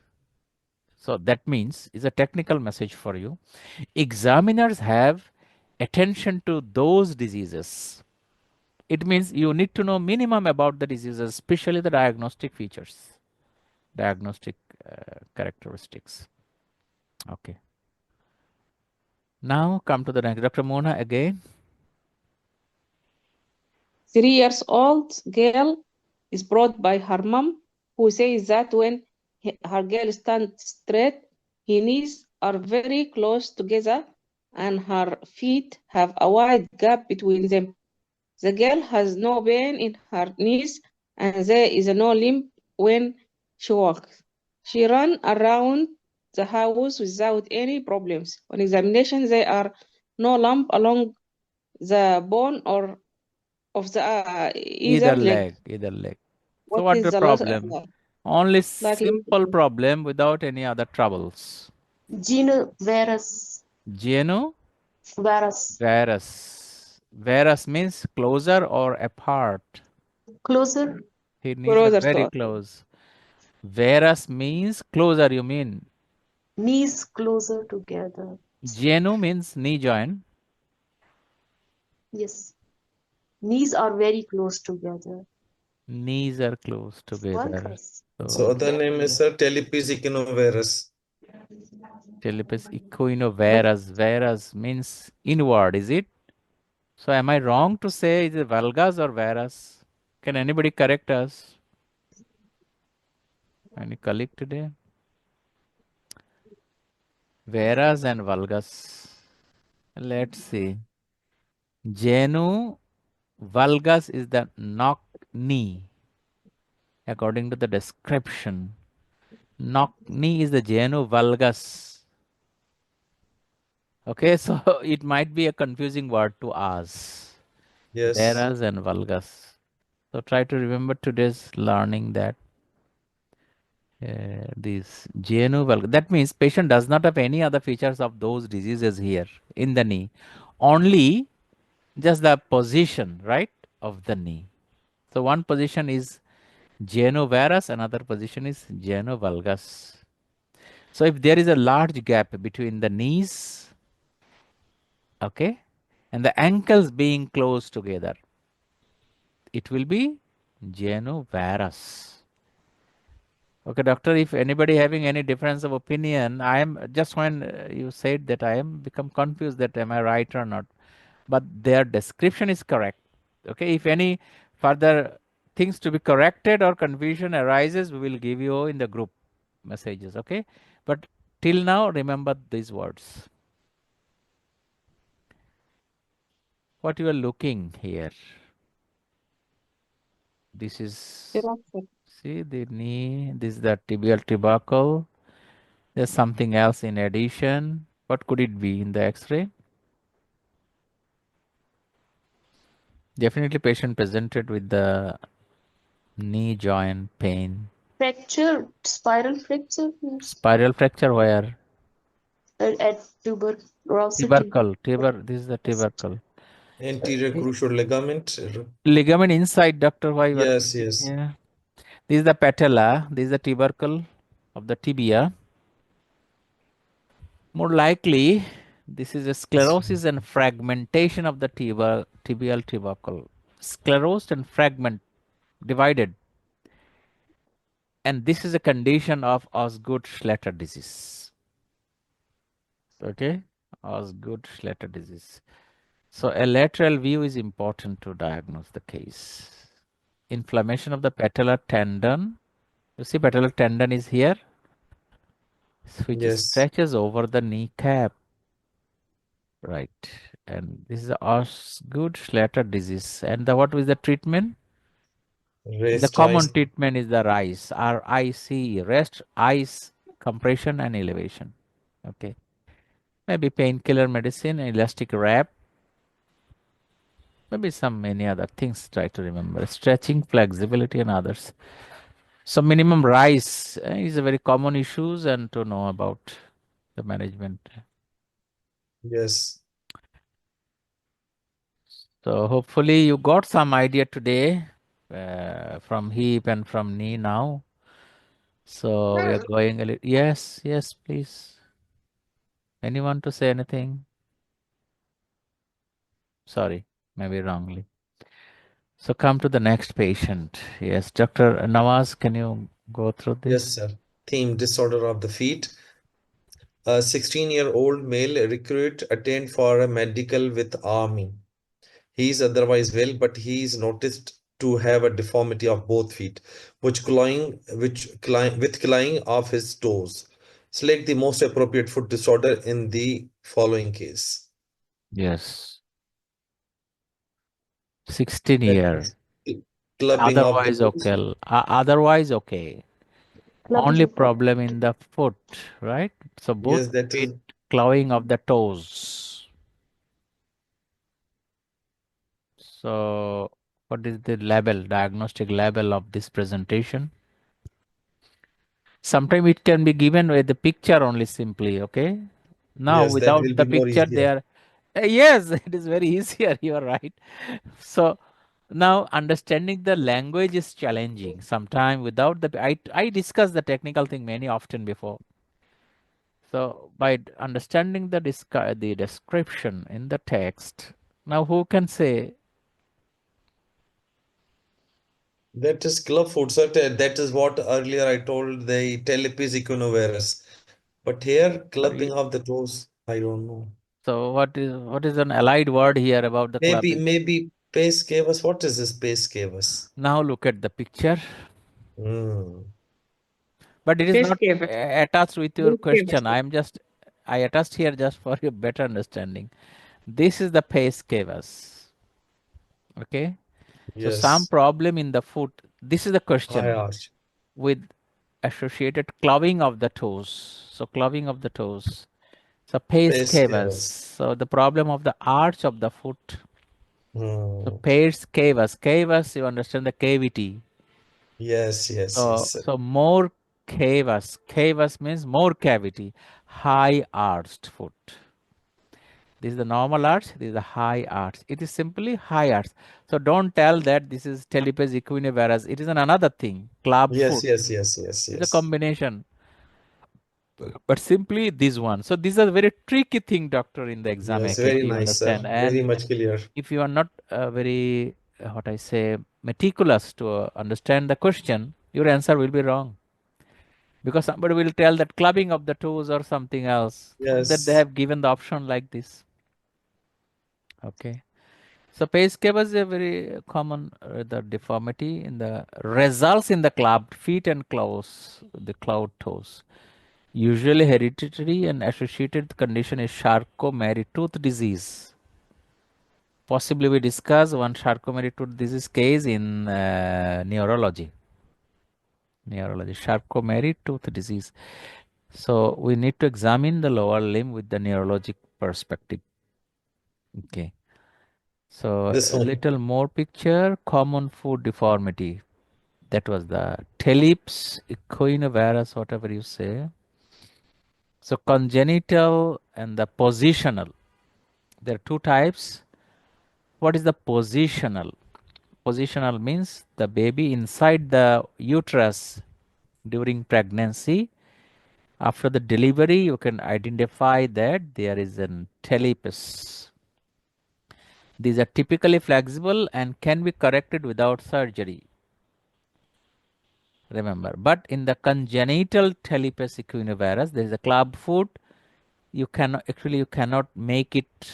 So that means it's a technical message for you. Examiners have attention to those diseases. It means you need to know minimum about the diseases, especially the diagnostic features, diagnostic characteristics. Okay. Now come to the next. Dr. Mona again. 3 years old girl is brought by her mom, who says that when her girl stands straight, her knees are very close together and her feet have a wide gap between them. The girl has no pain in her knees and there is no limp when she walks. She runs around the house without any problems. On examination, there are no lump along the bone or of the either leg. Either leg. So What what's is the the loss? problem? Only Likely simple problem without any other troubles. Genovirus. Geno Virus. varus. Varus means closer or apart. Closer. His knees are closer very to close. Varus means closer, you mean. Knees closer together. Genu means knee joint. Yes. Knees are very close together. Knees are close together. Virus. So other name is Talipes equinovarus. Talipes equinovarus. Varus means inward, is it? So am I wrong to say is it valgus or varus? Can anybody correct us? Any colleague today? Varus and valgus. Let's see. Genu valgus is the knock knee, according to the description. Knock knee is the genu valgus. Okay, so it might be a confusing word to us. Yes. Varus and valgus. So try to remember today's learning that this genu valgus. That means patient does not have any other features of those diseases here in the knee. Only just the position, right, of the knee. So one position is genovarus, another position is genovalgus. So if there is a large gap between the knees, okay, and the ankles being close together, it will be genovarus. Okay, doctor, if anybody having any difference of opinion, I am just when you said that I am become confused that am I right or not. But their description is correct. Okay, if any further things to be corrected or confusion arises, we will give you in the group messages. Okay, but till now, remember these words. What you are looking here. This is, see the knee, this is the tibial tubercle. There's something else in addition. What could it be in the x-ray? Definitely patient presented with the knee joint pain. Fracture. Spiral fracture. Spiral fracture where? At tuberosity. This is the tubercle. Anterior cruciate ligament. Ligament inside, doctor. Why? Yes, yes. Yeah. This is the patella. This is the tubercle of the tibia. More likely, this is a sclerosis and fragmentation of the tibial tubercle. Sclerosed and divided. And this is a condition of Osgood-Schlatter disease. Okay, Osgood-Schlatter disease. So a lateral view is important to diagnose the case. Inflammation of the patellar tendon. You see patellar tendon is here, which stretches over the kneecap. Right. And this is Osgood-Schlatter disease. And what is the treatment? The common treatment is the RICE, R-I-C-E, rest, ice, compression and elevation. Okay. Maybe painkiller medicine, elastic wrap. Maybe many other things, try to remember. Stretching, flexibility and others. So minimum RICE is a very common issues and to know about. the management. Yes. So hopefully you got some idea today from hip and from knee now. So we are going a little. Yes, yes, please. Anyone to say anything? Sorry, maybe wrongly. So come to the next patient. Yes, Dr. Nawaz, can you go through Yes, this? sir. Theme disorder of the feet. A 16-year-old male recruit attained for a medical with army. He is otherwise well, but he is noticed to have a deformity of both feet, with clawing of his toes. Select the most appropriate foot disorder in the following case. Yes. 16 That year. is clubbing of the Otherwise toes. okay. Otherwise okay. Clubbing Only of what? problem in the foot, right? So both Yes, that feet is. clawing of the toes. So what is the label, diagnostic label of this presentation? Sometimes it can be given with the picture only simply, okay? Now Yes, that will without the be more picture they easier. are, yes, it is very easier, you are right. So now understanding the language is challenging. Sometimes without the, I discussed the technical thing many often before. So by understanding the description in the text, now who can say, That is club foot, sir. That is what earlier I told the Telepis equinovarus. But here, clubbing sorry, of the toes, I don't know. so what is an allied word here about the Maybe, clubbing? maybe Pace gave us. What is this Pace gave us? Now look at the picture, Hmm. but it is Face not cave. attached with your Face cave. question. I attached here just for your better understanding. This is the pace canvas. Okay. So some Yes. problem in the foot. This is the High question arch. with associated clubbing of the toes. So clubbing of the toes. So pace Pace gave canvas. us. So the problem of the arch of the foot. So Hmm. pace canvas. Canvas, you understand the cavity. Yes, yes, yes, So sir. so more cavus. Cavus means more cavity. High arched foot. This is the normal arch. This is the high arch. It is simply high arch. So don't tell that this is talipes equinivarus. It is another thing. Club Yes, foot. yes, yes, yes, It's a yes. combination. But simply this one. So these are very tricky thing, doctor, in the exam Yes, very AKT. You nice, sir. understand? Very And much clear. if you are not very what I say meticulous to understand the question, your answer will be wrong. Because somebody will tell that clubbing of the toes or something else. So that they Yes. have given the option like this. Okay. So page cables is a very common the deformity in the results in the clubbed feet and claws, the clawed toes. Usually hereditary and associated condition is Charcot-Marie-Tooth disease. Possibly we discuss one Charcot-Marie-Tooth disease case in neurology. Neurology, Charcot-Marie-Tooth disease. So we need to examine the lower limb with the neurologic perspective. Okay. So This a one. little more picture, common foot deformity. That was the Talipes equinovarus, whatever you say. So congenital and the positional. There are two types. What is the positional? Positional means the baby inside the uterus during pregnancy. After the delivery, you can identify that there is an talipes. These are typically flexible and can be corrected without surgery. Remember, but in the congenital talipes equinovarus, there is a club foot. You cannot make it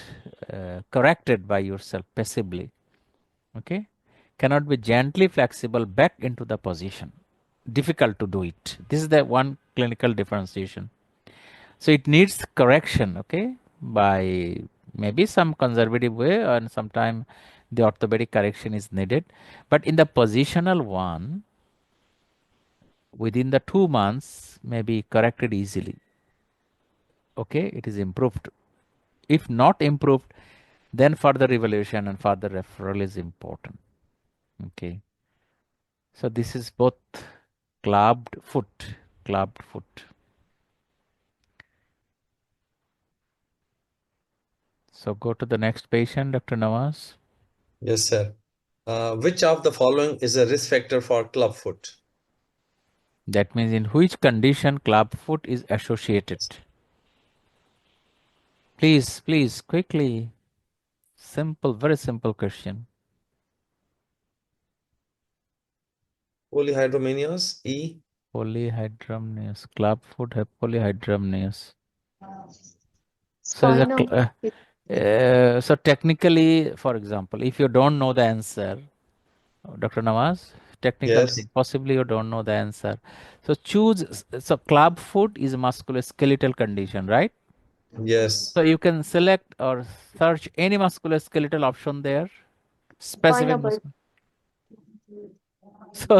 corrected by yourself passively. Okay, cannot be gently flexible back into the position. Difficult to do it. This is the one clinical differentiation. So it needs correction. Okay, by maybe some conservative way, and sometime the orthopedic correction is needed. But in the positional one, within the 2 months, may be corrected easily. Okay, it is improved. If not improved, then further evaluation and further referral is important. Okay, so this is both clubbed foot, clubbed foot. So go to the next patient, Dr. Nawaz. Yes, sir. Which of the following is a risk factor for clubfoot? That means in which condition clubfoot is associated. Please, please, quickly. Simple, very simple question. Polyhydramnios, E. Polyhydramnios. Clubfoot have polyhydramnios. So, Spinal. so technically, for example, if you don't know the answer, Dr. Nawaz, technical Yes, thing, possibly you don't know the answer. So choose, so clubfoot is a musculoskeletal condition, right? yes, So you can select or search any musculoskeletal option there, specific Spinal.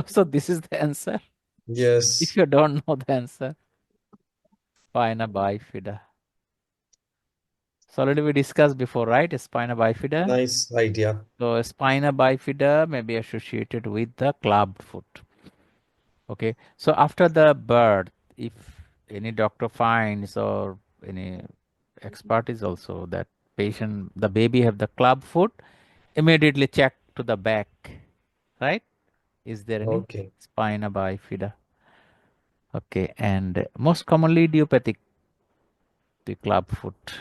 So this is the answer. If yes. you don't know the answer, spina bifida. So already we discussed before, right? Spina bifida. Nice idea. So spina bifida may be associated with the clubbed foot. Okay. So after the birth, if any doctor finds or any expert is also that patient, the baby have the club foot, immediately check to the back, right? Is there any Okay. spina bifida? Okay. And most commonly idiopathic, the club foot,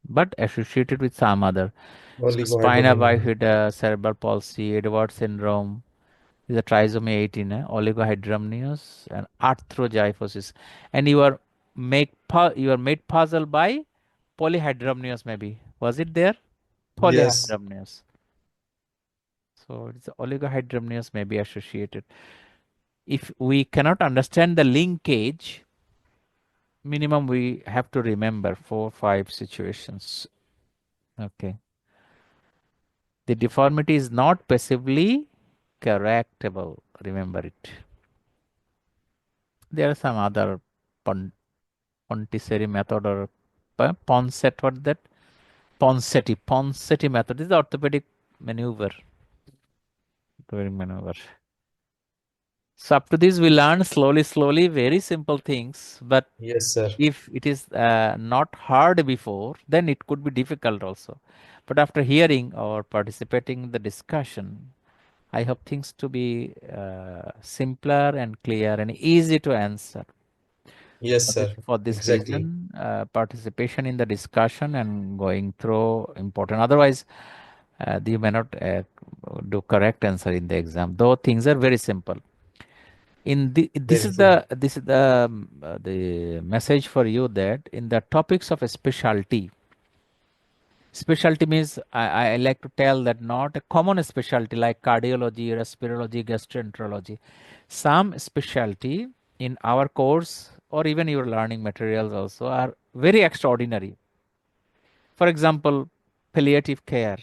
but associated with some other. So spina Oligohydramnios. bifida, cerebral palsy, Edwards syndrome, is a trisomy 18, oligohydramnios and arthrogyphosis. And you are made puzzle by polyhydramnios maybe. Was it there? Yes, Polyhydramnios. So it's oligohydramnios may be associated. If we cannot understand the linkage, minimum we have to remember 4-5 situations. Okay. The deformity is not passively correctable. Remember it. There are some other Ponticelli method or Ponset, what that? Ponseti method. This is the orthopedic maneuver. Maneuver. So up to this, we learn slowly, very simple things. But yes, sir. if it is not hard before, then it could be difficult also. But after hearing or participating in the discussion, I hope things to be simpler and clear and easy to answer. Yes, sir. For this Exactly. reason, participation in the discussion and going through important. Otherwise, you may not do correct answer in the exam. Though things are very simple. In Very true. this is the message for you that in the topics of a specialty. Specialty means I like to tell that not a common specialty like cardiology, respirology, gastroenterology. Some specialty in our course or even your learning materials also are very extraordinary. For example, palliative care,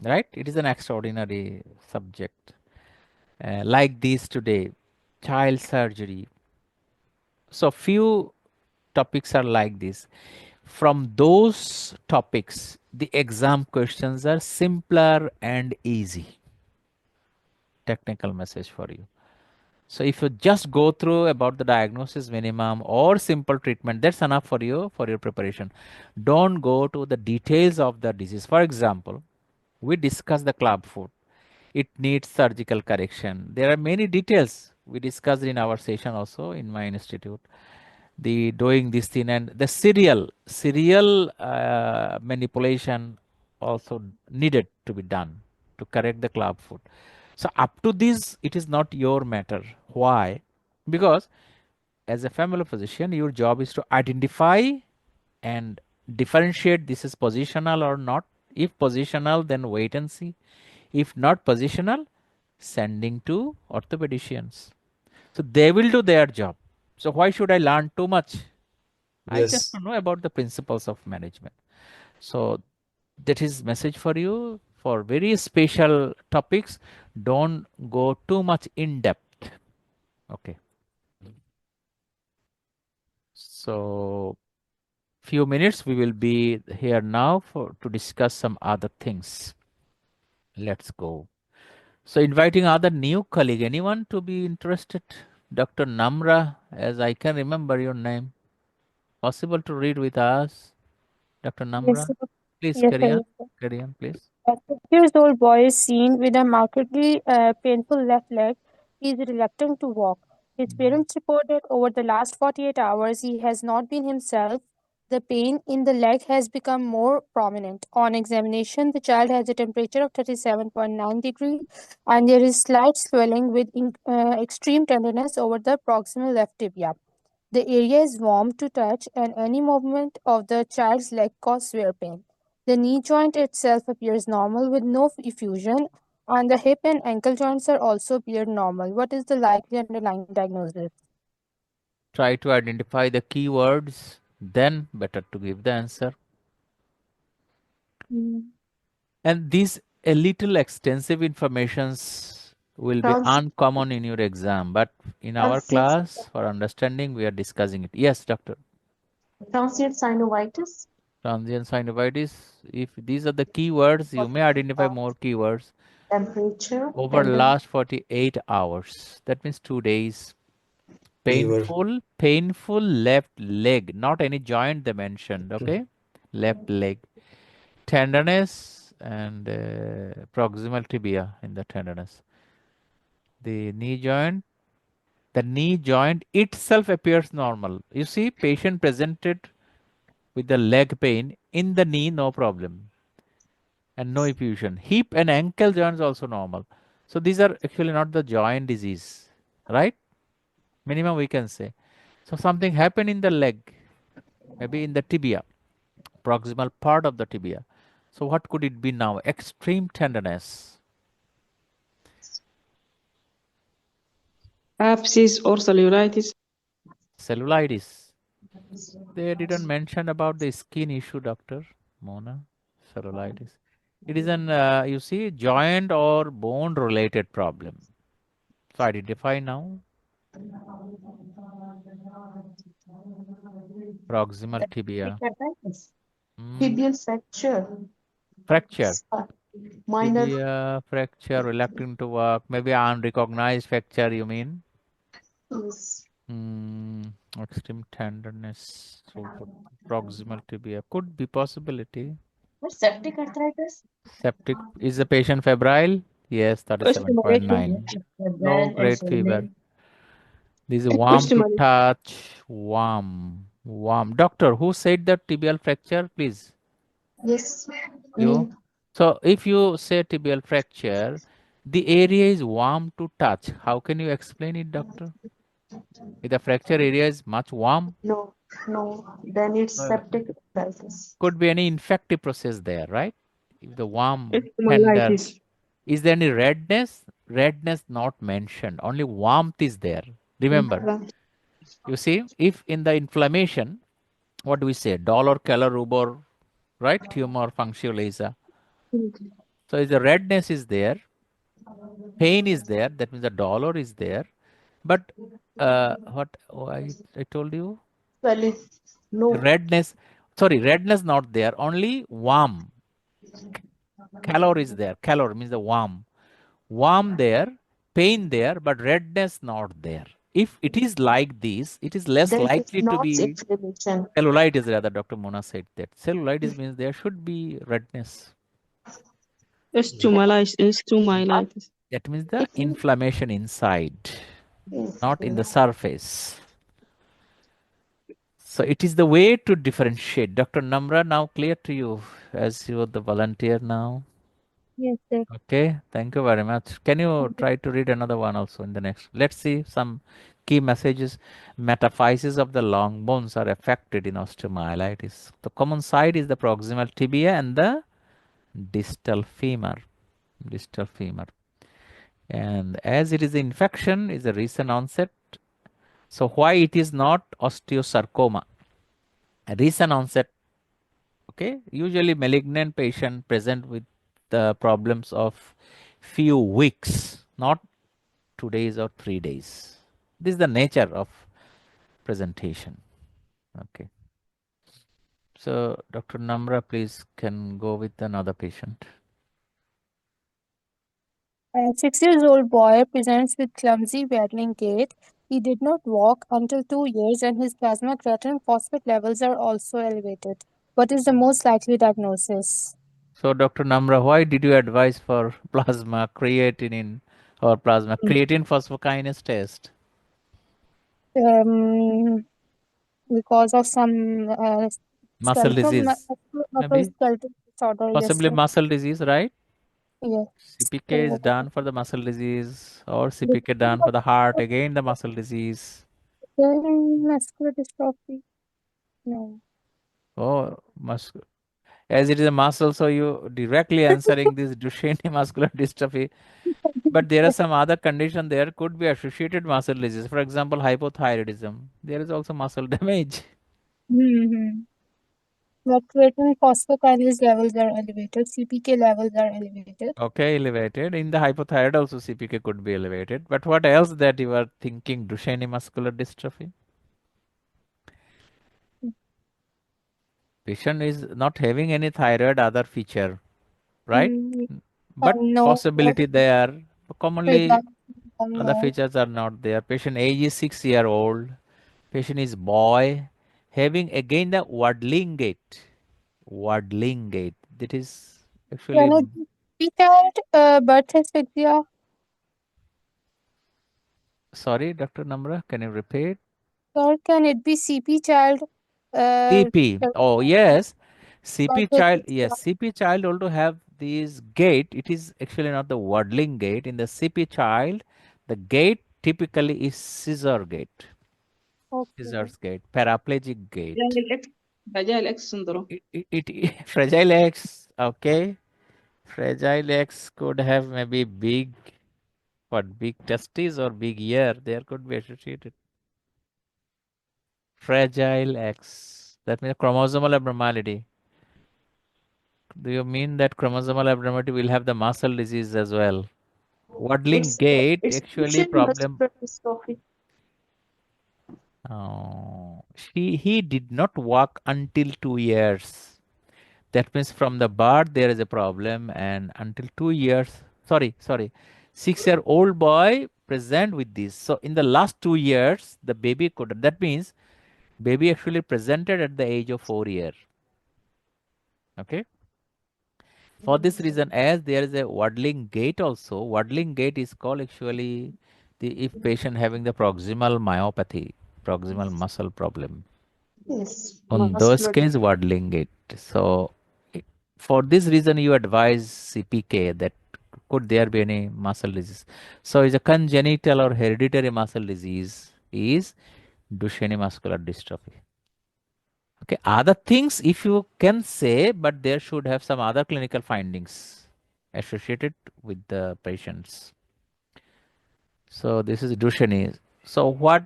right? It is an extraordinary subject. Like this today, child surgery. So few topics are like this. From those topics, the exam questions are simpler and easy. Technical message for you. So if you just go through about the diagnosis minimum or simple treatment, that's enough for you for your preparation. Don't go to the details of the disease. For example, we discussed the club foot. It needs surgical correction. There are many details we discussed in our session also in my institute. The doing this thing and the serial manipulation also needed to be done to correct the club foot. So up to this, it is not your matter. Why? Because as a family physician, your job is to identify and differentiate this is positional or not. If positional, then wait and see. If not positional, sending to orthopedicians. So they will do their job. So why should I learn too much? I just Yes, don't know about the principles of management. So that is message for you for very special topics. Don't go too much in depth. Okay. So few minutes we will be here now for to discuss some other things. Let's go. So inviting other new colleague, anyone to be interested? Dr. Namra, as I can remember your name. Possible to read with us? Dr. Yes, Namra, sir. please Yes, sir. carry on. Yes, sir. Carry on, please. A 6 years old boy is seen with a markedly painful left leg. He is reluctant to walk. His parents report that over the last 48 hours, he has not been himself. The pain in the leg has become more prominent. On examination, the child has a temperature of 37.9 degrees and there is slight swelling with extreme tenderness over the proximal left tibia. The area is warm to touch, and any movement of the child's leg causes severe pain. The knee joint itself appears normal with no effusion, and the hip and ankle joints are also appear normal. What is the likely underlying diagnosis? Try to identify the keywords, then better to give the answer. And these a little extensive informations will be Trans uncommon in your exam, but in our transient class for understanding we are discussing it. Yes, doctor. transient synovitis, Transient synovitis. If these are the keywords, you may identify more keywords temperature, over tendon, last 48 hours. That means 2 days. Fever. Painful left leg, not any joint they mentioned. Okay, left leg. Tenderness and proximal tibia in the tenderness. The knee joint itself appears normal. You see, patient presented with the leg pain in the knee, no problem, and no effusion. Hip and ankle joints also normal. So these are actually not the joint disease, right? Minimum we can say. So something happened in the leg, maybe in the tibia, proximal part of the tibia. So what could it be now? Extreme tenderness. Abscess or cellulitis. Cellulitis. They didn't mention about the skin issue, Doctor Mona. Cellulitis. It is an, you see, joint or bone related problem. So identify now. Proximal tibia. Hmm. tibial fracture, Fracture. minor Tibia fracture, reluctant to walk. Maybe unrecognized fracture, you mean? is Hmm. Extreme tenderness. So proximal tibia could be possibility. septic arthritis, Septic. Is the patient febrile? Yes, Question mark. 37.9. Low febrile and grade fever. swelling. This is warm Question to mark. touch. Warm. Warm. Doctor, who said that tibial fracture? Please. Yes, You. me. So if you say tibial fracture, the area is warm to touch. How can you explain it, doctor? If the fracture area is much warm, No, no. Then it's uh, septic arthritis. could be any infective process there, right? If the warm, tender, Stomatitis. is there any redness? Redness not mentioned. Only warmth is there. Remember, you see, if in the inflammation, what do we say? Dolor, calor, rubor, right? Tumor, functionalisa. So if the redness is there, pain is there, that means the dolor is there. But I told you? Swelling. No. Redness, sorry, redness not there, only warm. Calor is there. Calor means the warm. Warm there, pain there, but redness not there. If it is like this, it is less Then it's likely to not be inflammation. cellulitis rather. Dr. Mona said that. Cellulitis means there should be redness. Stomatitis. That means the If you inflammation inside, not in the surface. So it is the way to differentiate. Dr. Namra, now clear to you as you are the volunteer now. Yes, sir. Okay, thank you very much. Can you try to read another one also in the next? Let's see some key messages. Metaphyses of the long bones are affected in osteomyelitis. The common side is the proximal tibia and the distal femur. Distal femur. And as it is infection, is a recent onset. So why it is not osteosarcoma? A recent onset. Okay, usually malignant patient present with the problems of few weeks, not 2 days or 3 days. This is the nature of presentation. Okay. So Dr. Namra, please can go with another patient. A 6 years old boy presents with clumsy, waddling gait. He did not walk until 2 years, and his plasma creatine phosphate levels are also elevated. What is the most likely diagnosis? So, Dr. Namra, why did you advise for plasma creatinine or plasma creatine phosphokinase test? Um, because of some Muscle disease, maybe? musculoskeletal disorder. Yes, Possibly sir. muscle disease, right? Yes. CPK is done for the muscle disease, or CPK done for the heart, again the muscle disease. Muscular dystrophy. No. Oh, as it is a muscle, so you directly answering this Duchenne muscular dystrophy. But there are some other condition there could be associated muscle disease. For example, hypothyroidism. There is also muscle damage. Mm-hmm. But creatine phosphokinase levels are elevated. CPK levels are elevated. Okay, elevated. In the hypothyroid also CPK could be elevated. But what else that you are thinking Duchenne muscular dystrophy? Patient is not having any thyroid other feature, right? Mm, But no. possibility there. Commonly other No. features are not there. Patient age is 6 year old. Patient is boy. Having again the waddling gait. Waddling gait. That is actually, Can it be child birth asphyxia? sorry, Dr. Namra, can you repeat? Or can it be CP child CP. Oh, yes. CP birth child. asphyxia? Yes, CP child also have this gait. It is actually not the waddling gait. In the CP child, the gait typically is scissor gait. Okay. Scissors gait, paraplegic gait. fragile X fragile X syndrome. Fragile X. Okay. Fragile X could have maybe big testes or big ear. There could be associated. Fragile X. That means chromosomal abnormality. Do you mean that chromosomal abnormality will have the muscle disease as well? Waddling gait It's actually Duchenne problem. muscular dystrophy. Oh, he did not walk until 2 years. That means from the birth there is a problem, and until 2 years. Sorry, 6 year old boy present with this. So in the last 2 years, the baby could. That means baby actually presented at the age of 4 years. Okay. For this reason, as there is a waddling gait also, waddling gait is called actually the if patient having the proximal myopathy, proximal muscle problem. Yes, On those muscular. case, waddling gait. So i- for this reason, you advise CPK that could there be any muscle disease. So is a congenital or hereditary muscle disease is Duchenne muscular dystrophy. Okay, other things if you can say, but there should have some other clinical findings associated with the patients. So this is Duchenne. So what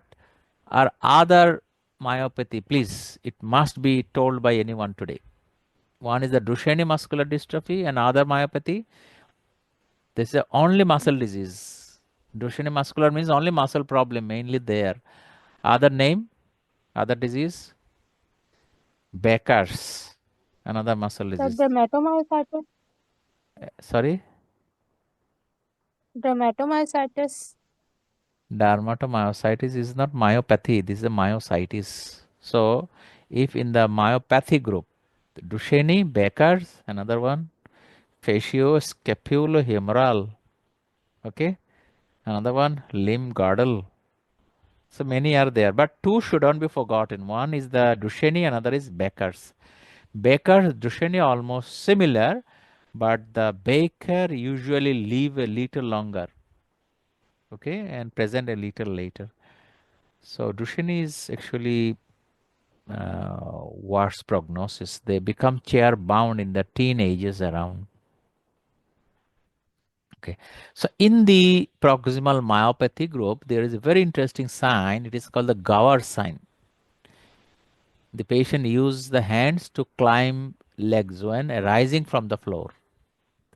are other myopathy? Please, it must be told by anyone today. One is the Duchenne muscular dystrophy and other myopathy. This is only muscle disease. Duchenne muscular means only muscle problem, mainly there. Other name, other disease, Becker's, another muscle The disease. dermatomyositis. Sorry, Dermatomyositis. dermatomyositis is not myopathy. This is a myositis. So, if in the myopathy group, Duchenne, Becker's, another one, facioscapulohumeral, okay, another one, limb girdle. So many are there, but two should not be forgotten. One is the Duchenne, another is Becker's. Becker's, Duchenne almost similar, but the Baker usually live a little longer, okay, and present a little later. So Duchenne is actually worse prognosis. They become chair bound in the teenagers around. Okay. So in the proximal myopathy group, there is a very interesting sign. It is called the Gower sign. The patient uses the hands to climb legs when rising from the floor.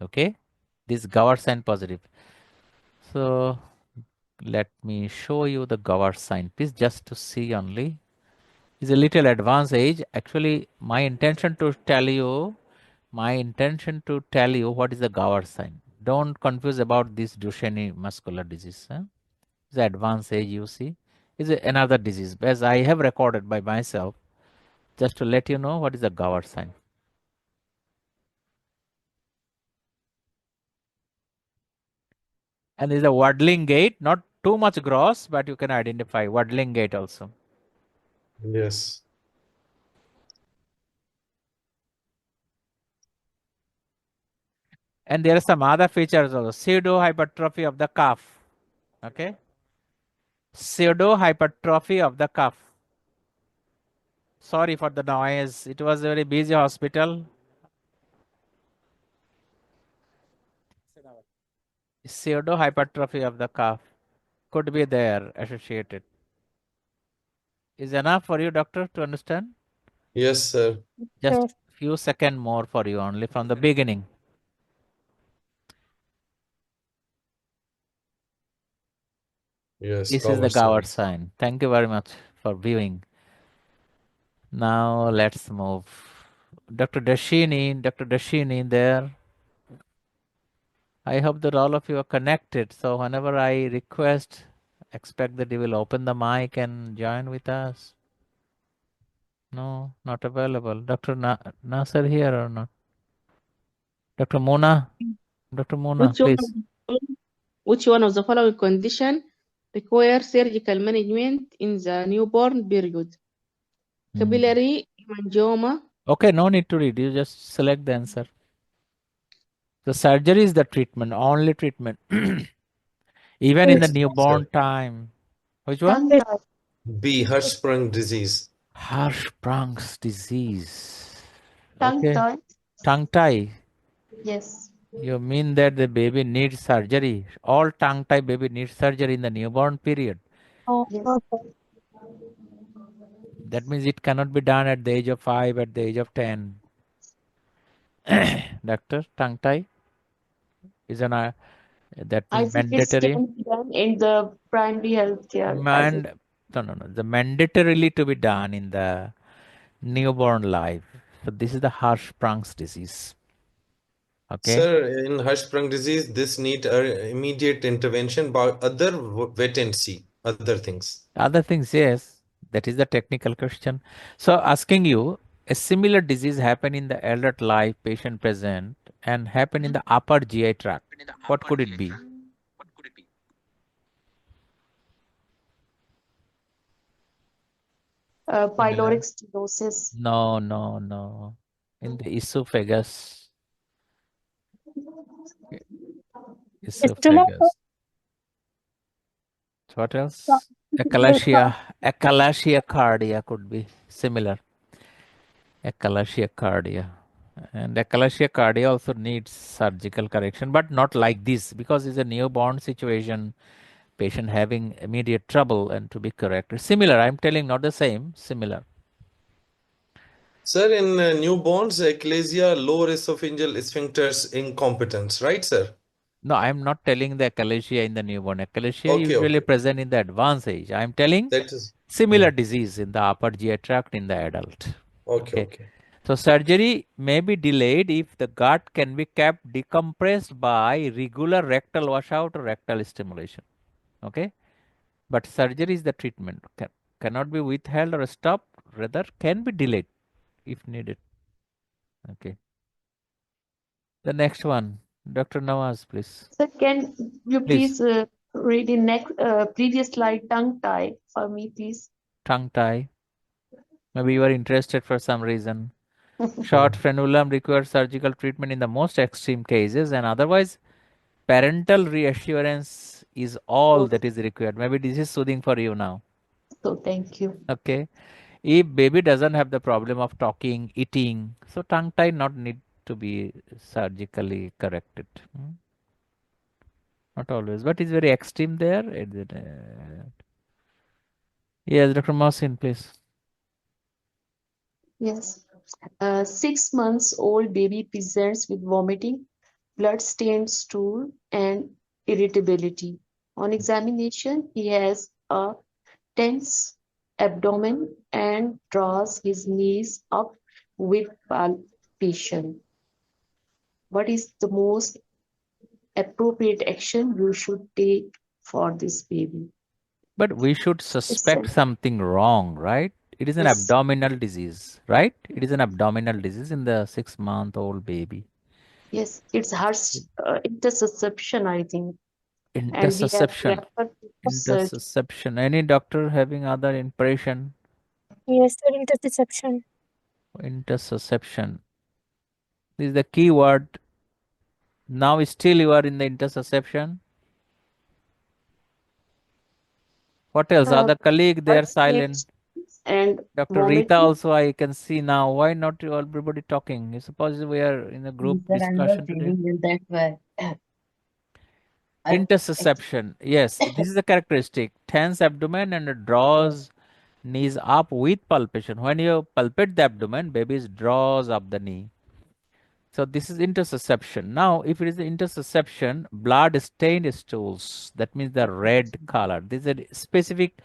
Okay. This Gower sign positive. So let me show you the Gower sign, please, just to see only. Is a little advanced age. Actually, my intention to tell you what is the Gower sign. Don't confuse about this Duchenne muscular disease. Huh? It's advanced age, you see. Is another disease, as I have recorded by myself. Just to let you know what is the Gower sign. And there is a waddling gait, not too much gross, but you can identify waddling gait also. Yes. And there are some other features also. Pseudo hypertrophy of the calf. Okay. Pseudo hypertrophy of the calf. Sorry for the noise. It was a very busy hospital. Pseudo hypertrophy of the calf could be there associated. Is enough for you, doctor, to understand? Yes, sir. Just Yes. few seconds more for you only from the beginning. Yes, This is the Gower Gower sign. sign. Thank you very much for viewing. Now let's move. Dr. Dashini there. I hope that all of you are connected. So whenever I request, expect that you will open the mic and join with us. No, not available. Dr. Nasser here or not? Dr. Mona? Dr. Mona, Which one please. of which one of the following condition require surgical management in the newborn period? Capillary hemangioma, Okay, no need to read. You just select the answer. The surgery is the treatment, only treatment. Even in the Next, newborn sir. time. Which one? Tongue tie. B. Hirschsprung disease. Hirschsprung's disease. Tongue Okay. tie. Tongue tie. Yes. You mean that the baby needs surgery? All tongue tie baby needs surgery in the newborn period. Oh, Yes. okay. That means it cannot be done at the age of 5, at the age of 10. Doctor, tongue tie is that I is think it mandatory. can be done in the primary healthcare as it. No. The mandatorily to be done in the newborn life. So this is the Hirschsprung's disease. Okay. Sir, in Hirschsprung disease, this need immediate intervention by other wait and see, other things. Other things, yes, that is the technical question. So asking you, a similar disease happen in the adult life patient present and happen in the upper GI tract. What could it be? Similar. Pyloric stenosis. No. In the esophagus. Stomach. Esophagus. What else? Echinacea cardia could be similar. Echinacea cardia. And echinacea cardia also needs surgical correction, but not like this because it's a newborn situation, patient having immediate trouble and to be corrected. Similar, I'm telling, not the same, similar. Sir, in newborns, eclasia, lower esophageal sphincters incompetence, right, sir? No, I'm not telling the echinacea in the newborn. Echinacea Okay, usually okay. present in the advanced age. I'm telling That is similar disease in the upper GI tract in the adult. okay, Okay. okay. So surgery may be delayed if the gut can be kept decompressed by regular rectal washout or rectal stimulation. Okay. But surgery is the treatment. Cannot be withheld or stopped, rather can be delayed if needed. Okay. The next one, Dr. Nawaz, please. So can you Please. please read the next previous slide tongue tie for me, please? Tongue tie. Maybe you are interested for some reason. Short frenulum requires surgical treatment in the most extreme cases, and otherwise, parental reassurance is all So, that is required. Maybe this is soothing for you now. so thank you. Okay. If baby doesn't have the problem of talking, eating, so tongue tie not need to be surgically corrected. Not always, but it's very extreme there. Yes, Dr. Mohsin, please. Yes. 6 months old baby presents with vomiting, blood-stained stool, and irritability. On examination, he has a tense abdomen and draws his knees up with palpitation. What is the most appropriate action you should take for this baby? But we should It's suspect something wrong, right? It is an Yes. abdominal disease, right? It is an abdominal disease in the 6-month-old baby. Yes, it's harsh interception, I think. And we have Interception. referred to research. Interception. Any doctor having other impression? Yes, sir, interception. Interception. This is the key word. Now still you are in the interception. What else? Uh, Other colleague, they are Birth silent. pains and Dr. Rita vomiting. also I can see now. Why not you everybody talking? You suppose we are in a group Sir, I'm not discussion today. feeling well, that's why. I, Interception. Yes, this is a characteristic. Tense abdomen and draws knees up with palpation. When you palpate the abdomen, baby draws up the knee. So this is interception. Now, if it is the interception, blood stained stools. That means the red color. This is a specific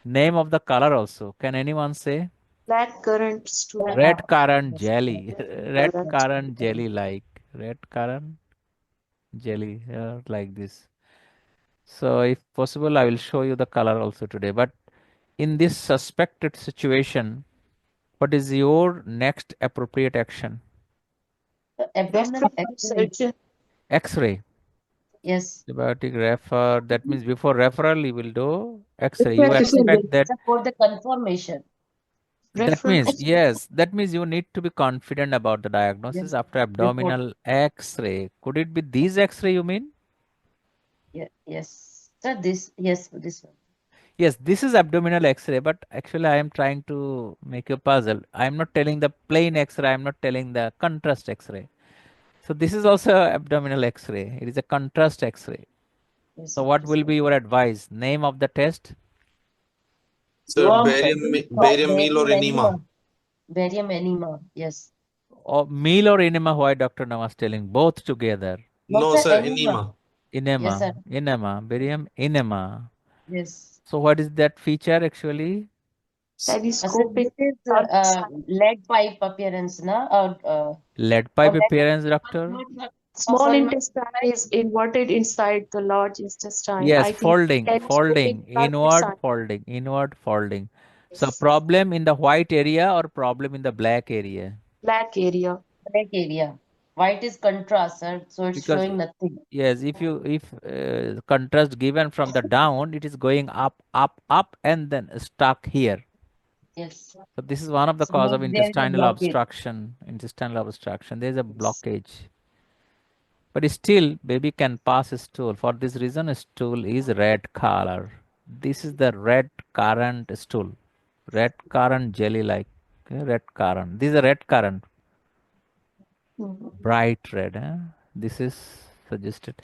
name of the color also. Can anyone say? Black currant stool. Red currant jelly. Red Currant. currant jelly like. Red currant jelly like this. So if possible, I will show you the color also today. But in this suspected situation, what is your next appropriate action? abdominal Refer to X-ray. surgeon. X-ray. Yes. Antibiotic refer. That means before referral, you will do X-ray. You Refer to expect surgeon. that. Sir, for the confirmation. That Refer means to yes. That means you need to be confident about the diagnosis Yes. after Report. abdominal X-ray. Could it be these X-ray you mean? Yeah, yes. Sir, this one. Yes, this is abdominal X-ray, but actually I am trying to make a puzzle. I am not telling the plain X-ray. I am not telling the contrast X-ray. So this is also abdominal X-ray. It is a contrast X-ray. Yes, So sir, what this will one. be your advice? Name of the test? Sir, DOAMS, sir. barium meal or enema. Barium enema. Yes. Or meal or enema? Why Dr. Nawaz telling both together? No, No, sir, sir, enema. enema. Yes, Enema, sir. enema, barium enema. Yes. So what is that feature actually? Sir, telescopic this is lead pipe appearance, na? Lead Or pipe appearance, doctor? oh, small sorry, ma'am. intestine is inverted inside the large intestine. Yes, I think folding, telescopic folding, bulb inward sign. folding, inward folding. So Yes. problem in the white area or problem in the black area? Black area. Black area. White is contrast, sir. So it's Because showing nothing. yes, if contrast given from the down, it is going up, up, up, and then stuck here. Yes. So this is one of the So cause of there is a intestinal blockage. obstruction. Intestinal obstruction. There is a Yes. blockage. But still, baby can pass stool. For this reason, stool is red color. This is the red currant stool. Red currant jelly like red currant. This is a red currant. Mhm. Bright red. This is suggested.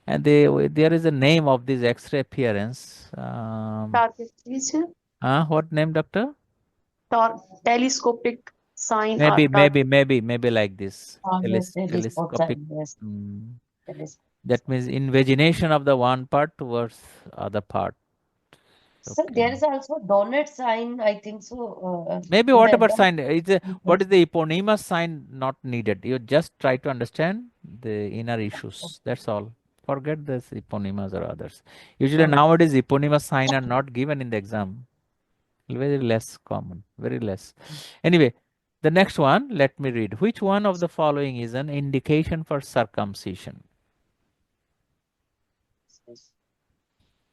And there is a name of this X-ray appearance. Target region. What name, doctor? Telescopic sign or Maybe like this. Yes, there is both Telescopic. sides. Yes. mm, There is. That means invagination of the one part towards other part. So Okay. there is also donut sign, I think so, Maybe in the whatever abdomen. sign what is the eponymous sign not needed. You just try to understand the inner issues. That's all. Forget this eponymous or others. Usually Okay. nowadays eponymous sign are not given in the exam. Very less common. Very less. Anyway, the next one, let me read. Which one of the following is an indication for circumcision? Yes.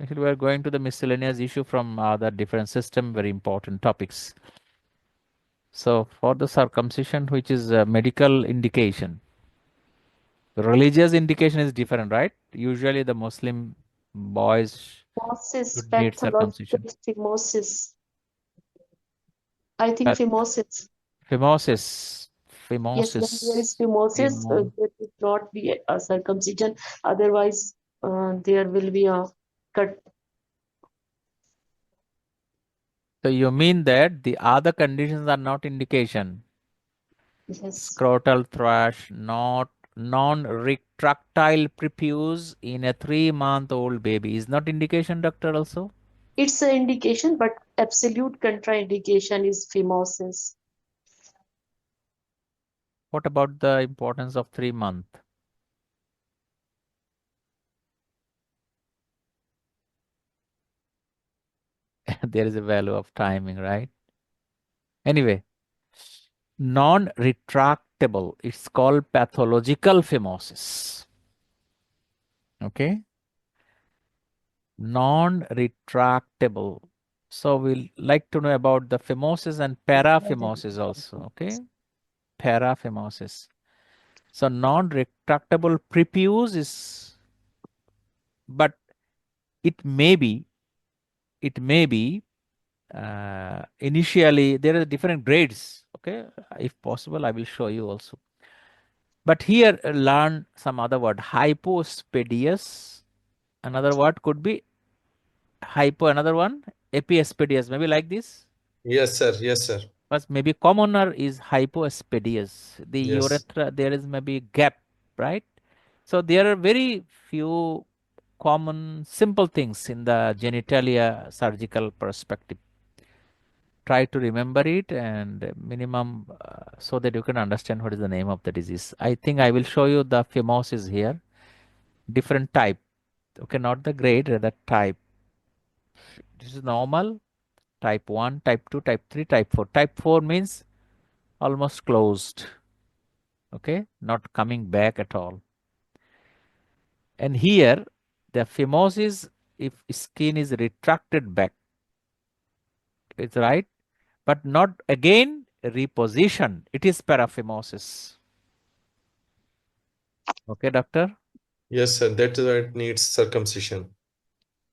Actually, we are going to the miscellaneous issue from other different system, very important topics. So for the circumcision, which is a medical indication, religious indication is different, right? Usually the Muslim boys phimosis, should need pathological circumcision. phimosis. I think But phimosis. phimosis, Yes, when there is phimosis, phimosis, phimo. there will not be a circumcision. Otherwise, there will be a cut. So you mean that the other conditions are not indication? Yes, Scrotal thrush, not non-retractile prepuce in a 3-month-old baby is not indication, doctor also? it's an indication, but absolute contraindication is phimosis. What about the importance of 3 month? There is a value of timing, right? Anyway, non-retractable. It's called pathological phimosis. Okay. Non-retractable. So we'll like to know about the phimosis and paraphimosis also. Okay. Paraphimosis. So non-retractable prepuce is, but it may be, initially there are different grades. Okay. If possible, I will show you also. But here learn some other word, hypospadias. Another word could be another one, epispadias, maybe like this. Yes, sir. Yes, sir. But maybe commoner is hypospadias. The Yes. urethra, there is maybe gap, right? So there are very few common simple things in the genitalia surgical perspective. Try to remember it and minimum so that you can understand what is the name of the disease. I think I will show you the phimosis here. Different type. Okay, not the grade, rather type. This is normal. Type 1, type 2, type 3, type 4. Type 4 means almost closed. Okay, not coming back at all. And here, the phimosis, if skin is retracted back, it's right, but not again repositioned. It is paraphimosis. Okay, doctor? Yes, sir. That is why it needs circumcision.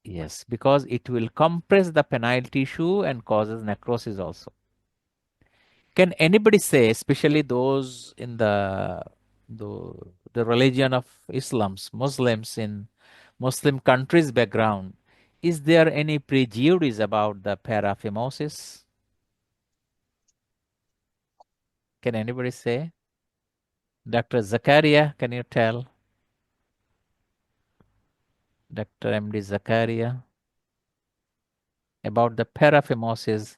Yes, because it will compress the penile tissue and causes necrosis also. Can anybody say, especially those in the, the religion of Islam's Muslims in Muslim countries background, is there any prejudice about the paraphimosis? Can anybody say? Dr. Zakaria, can you tell? Dr. MD Zakaria about the paraphimosis,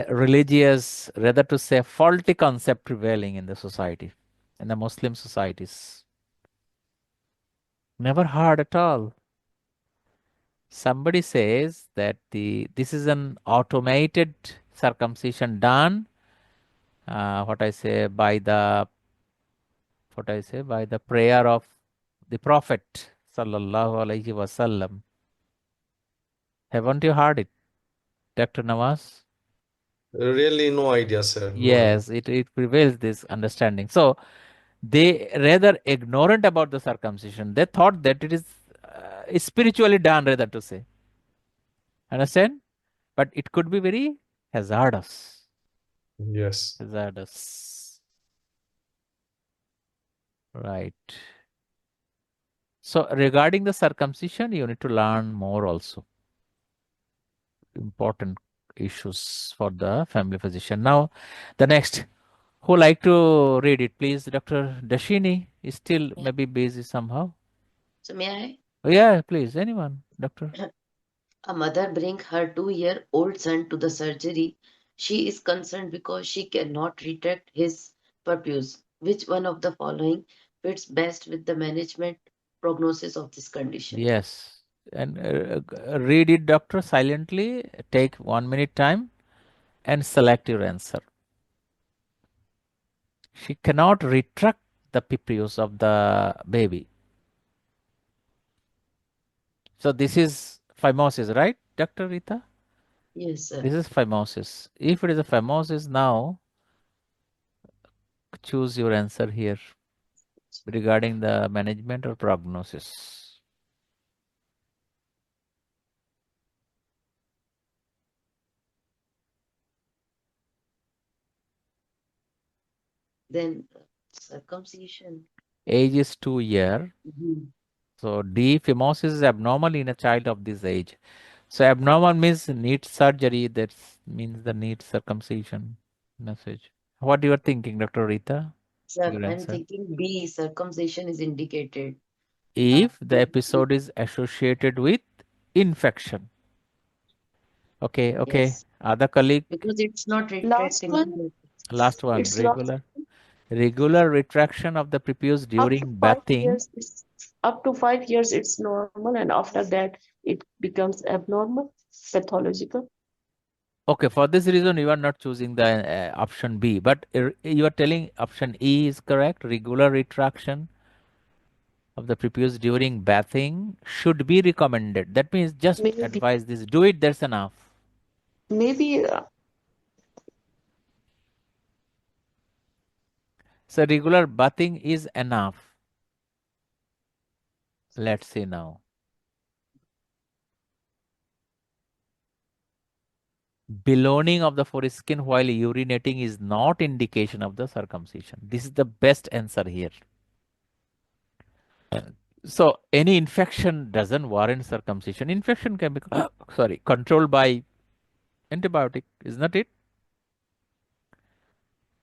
religious, rather to say faulty concept prevailing in the society, in the Muslim societies. Never heard at all. Somebody says that this is an automated circumcision done, by the prayer of the Prophet sallallahu alaihi wasallam. Haven't you heard it, Dr. Nawaz? Really, no idea, sir. No idea. Yes, it prevails this understanding. So they rather ignorant about the circumcision. They thought that it is spiritually done, rather to say. Understand? But it could be very hazardous. Yes. Hazardous. Right. So regarding the circumcision, you need to learn more also. Important issues for the family physician. Now, the next, who like to read it, please? Dr. Dashini is still maybe busy somehow. So may I? Oh, yeah, please, anyone, doctor. A mother bring her 2-year-old son to the surgery. She is concerned because she cannot retract his purpose. Which one of the following fits best with the management prognosis of this condition? Yes. And read it, doctor, silently. Take 1 minute time and select your answer. She cannot retract the pipius of the baby. So this is phimosis, right, Dr. Rita? Yes, sir. This is phimosis. If it is a phimosis, now choose your answer here regarding the management or prognosis. Then circumcision. Age is 2 years. So D, phimosis is abnormal in a child of this age. So abnormal means need surgery. That means the need circumcision message. What you are thinking, Dr. Rita? Sir, Your I'm answer. thinking B, circumcision is indicated. If the episode is associated with infection. Okay, okay. Yes. Other colleague, Because it's not Last retracting. one. last one, It's last regular retraction of the prepuce up to during 5 years. bathing. It's up to 5 years. It's normal, and after that, it becomes abnormal, pathological. Okay, for this reason, you are not choosing the option B, but you are telling option E is correct. Regular retraction of the prepuce during bathing should be recommended. That means just Maybe, advise this. Do it, that's enough. maybe, So regular bathing is enough. Let's see now. Ballooning of the foreskin while urinating is not indication of the circumcision. This is the best answer here. So any infection doesn't warrant circumcision. Infection can be sorry controlled by antibiotic, is not it?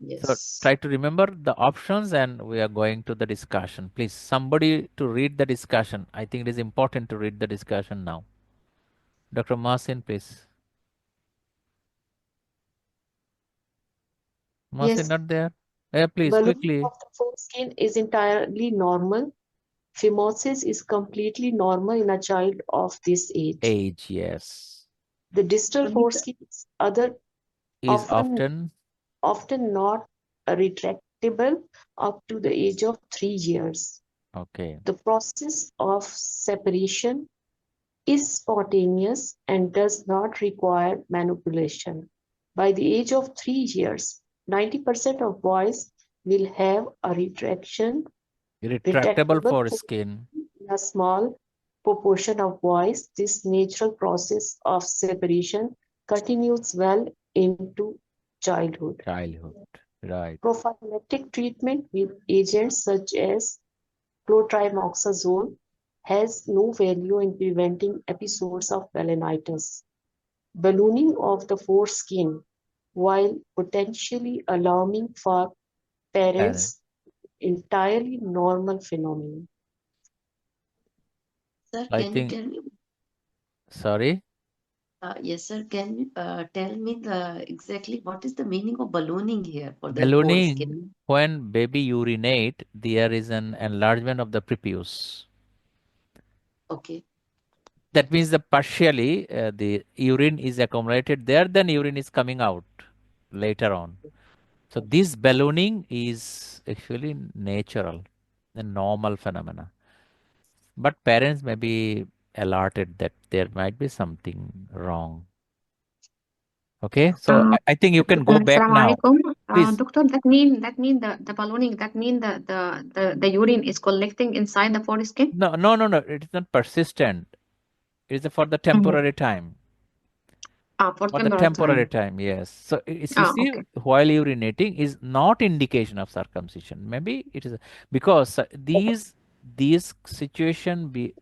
So Yes. try to remember the options and we are going to the discussion. Please, somebody to read the discussion. I think it is important to read the discussion now. Dr. Masin, please. Masin yes, not there? Yeah, please, ballooning quickly. of the foreskin is entirely normal. Phimosis is completely normal in a child of this age. Age, yes. The distal foreskin is Is often often, often not retractable up to the age of 3 years. okay. The process of separation is spontaneous and does not require manipulation. By the age of 3 years, 90% of boys will have a Retractable retractable foreskin. in a small proportion of boys. This natural process of separation continues well into childhood. Childhood. Right. Prophylactic treatment with agents such as clotrimazole has no value in preventing episodes of balanitis. Ballooning of the foreskin, while potentially alarming for Parent. parents, entirely normal phenomenon. Sir, I can you think, tell me? sorry. Yes, sir. Can you tell me the exactly what is the meaning of ballooning here for the foreskin? Ballooning, when baby urinate, there is an enlargement of the prepuce. Okay. That means the partially the urine is accumulated there, then urine is coming out later on. So this ballooning is actually natural, a normal phenomena. But parents may be alerted that there might be something wrong. Okay, so Uh, I think you can go back Assalamu now. alaikum. Please. Doctor, that mean the ballooning, that mean the urine is collecting inside the foreskin? No, no, no, no. It is not persistent. It is for the Mm-hmm. temporary time. For For the temporary temporary time. time, yes. So it's you see, Okay. while urinating is not indication of circumcision. Maybe it is because these situation be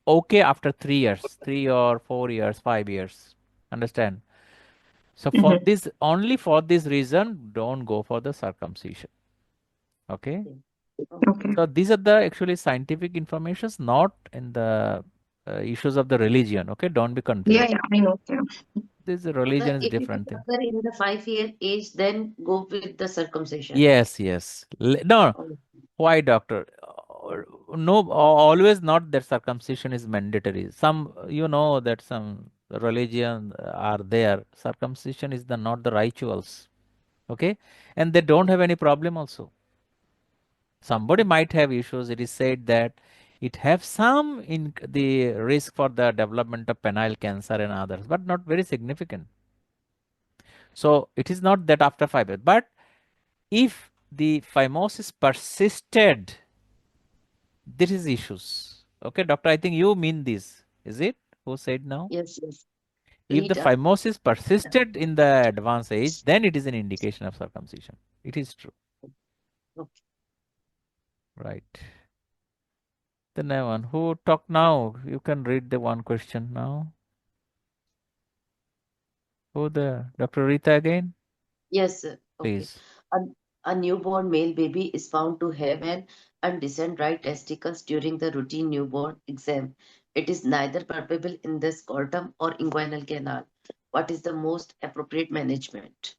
okay after 3 years, 3 or 4 years, 5 years. Understand? So for Mm-hmm. this only for this reason, don't go for the circumcision. Okay. Okay. So these are the actually scientific informations, not in the issues of the religion. Okay, don't be Yeah, confused. yeah, I know. Yeah. This Sir, religion is if it is different thing. under in the 5 year age, then go with the circumcision. Yes, yes. No, Oh, why, doctor? No, always not that circumcision is mandatory. Some, you know, that some religion are there. Circumcision is the not the rituals. Okay, and they don't have any problem also. Somebody might have issues. It is said that it have some in the risk for the development of penile cancer and others, but not very significant. So it is not that after 5 years, but if the phimosis persisted, there is issues. Okay, doctor, I think you mean this. Is it? Who said now? yes, yes. If the Read up. phimosis persisted in the advanced age, then it is an indication of circumcision. It is true. Okay. Right. The next one. Who talk now? You can read the one question now. Who the Dr. Rita again? Yes, sir. Okay. Please. A, a newborn male baby is found to have an undescended right testicles during the routine newborn exam. It is neither palpable in the scrotum or inguinal canal. What is the most appropriate management?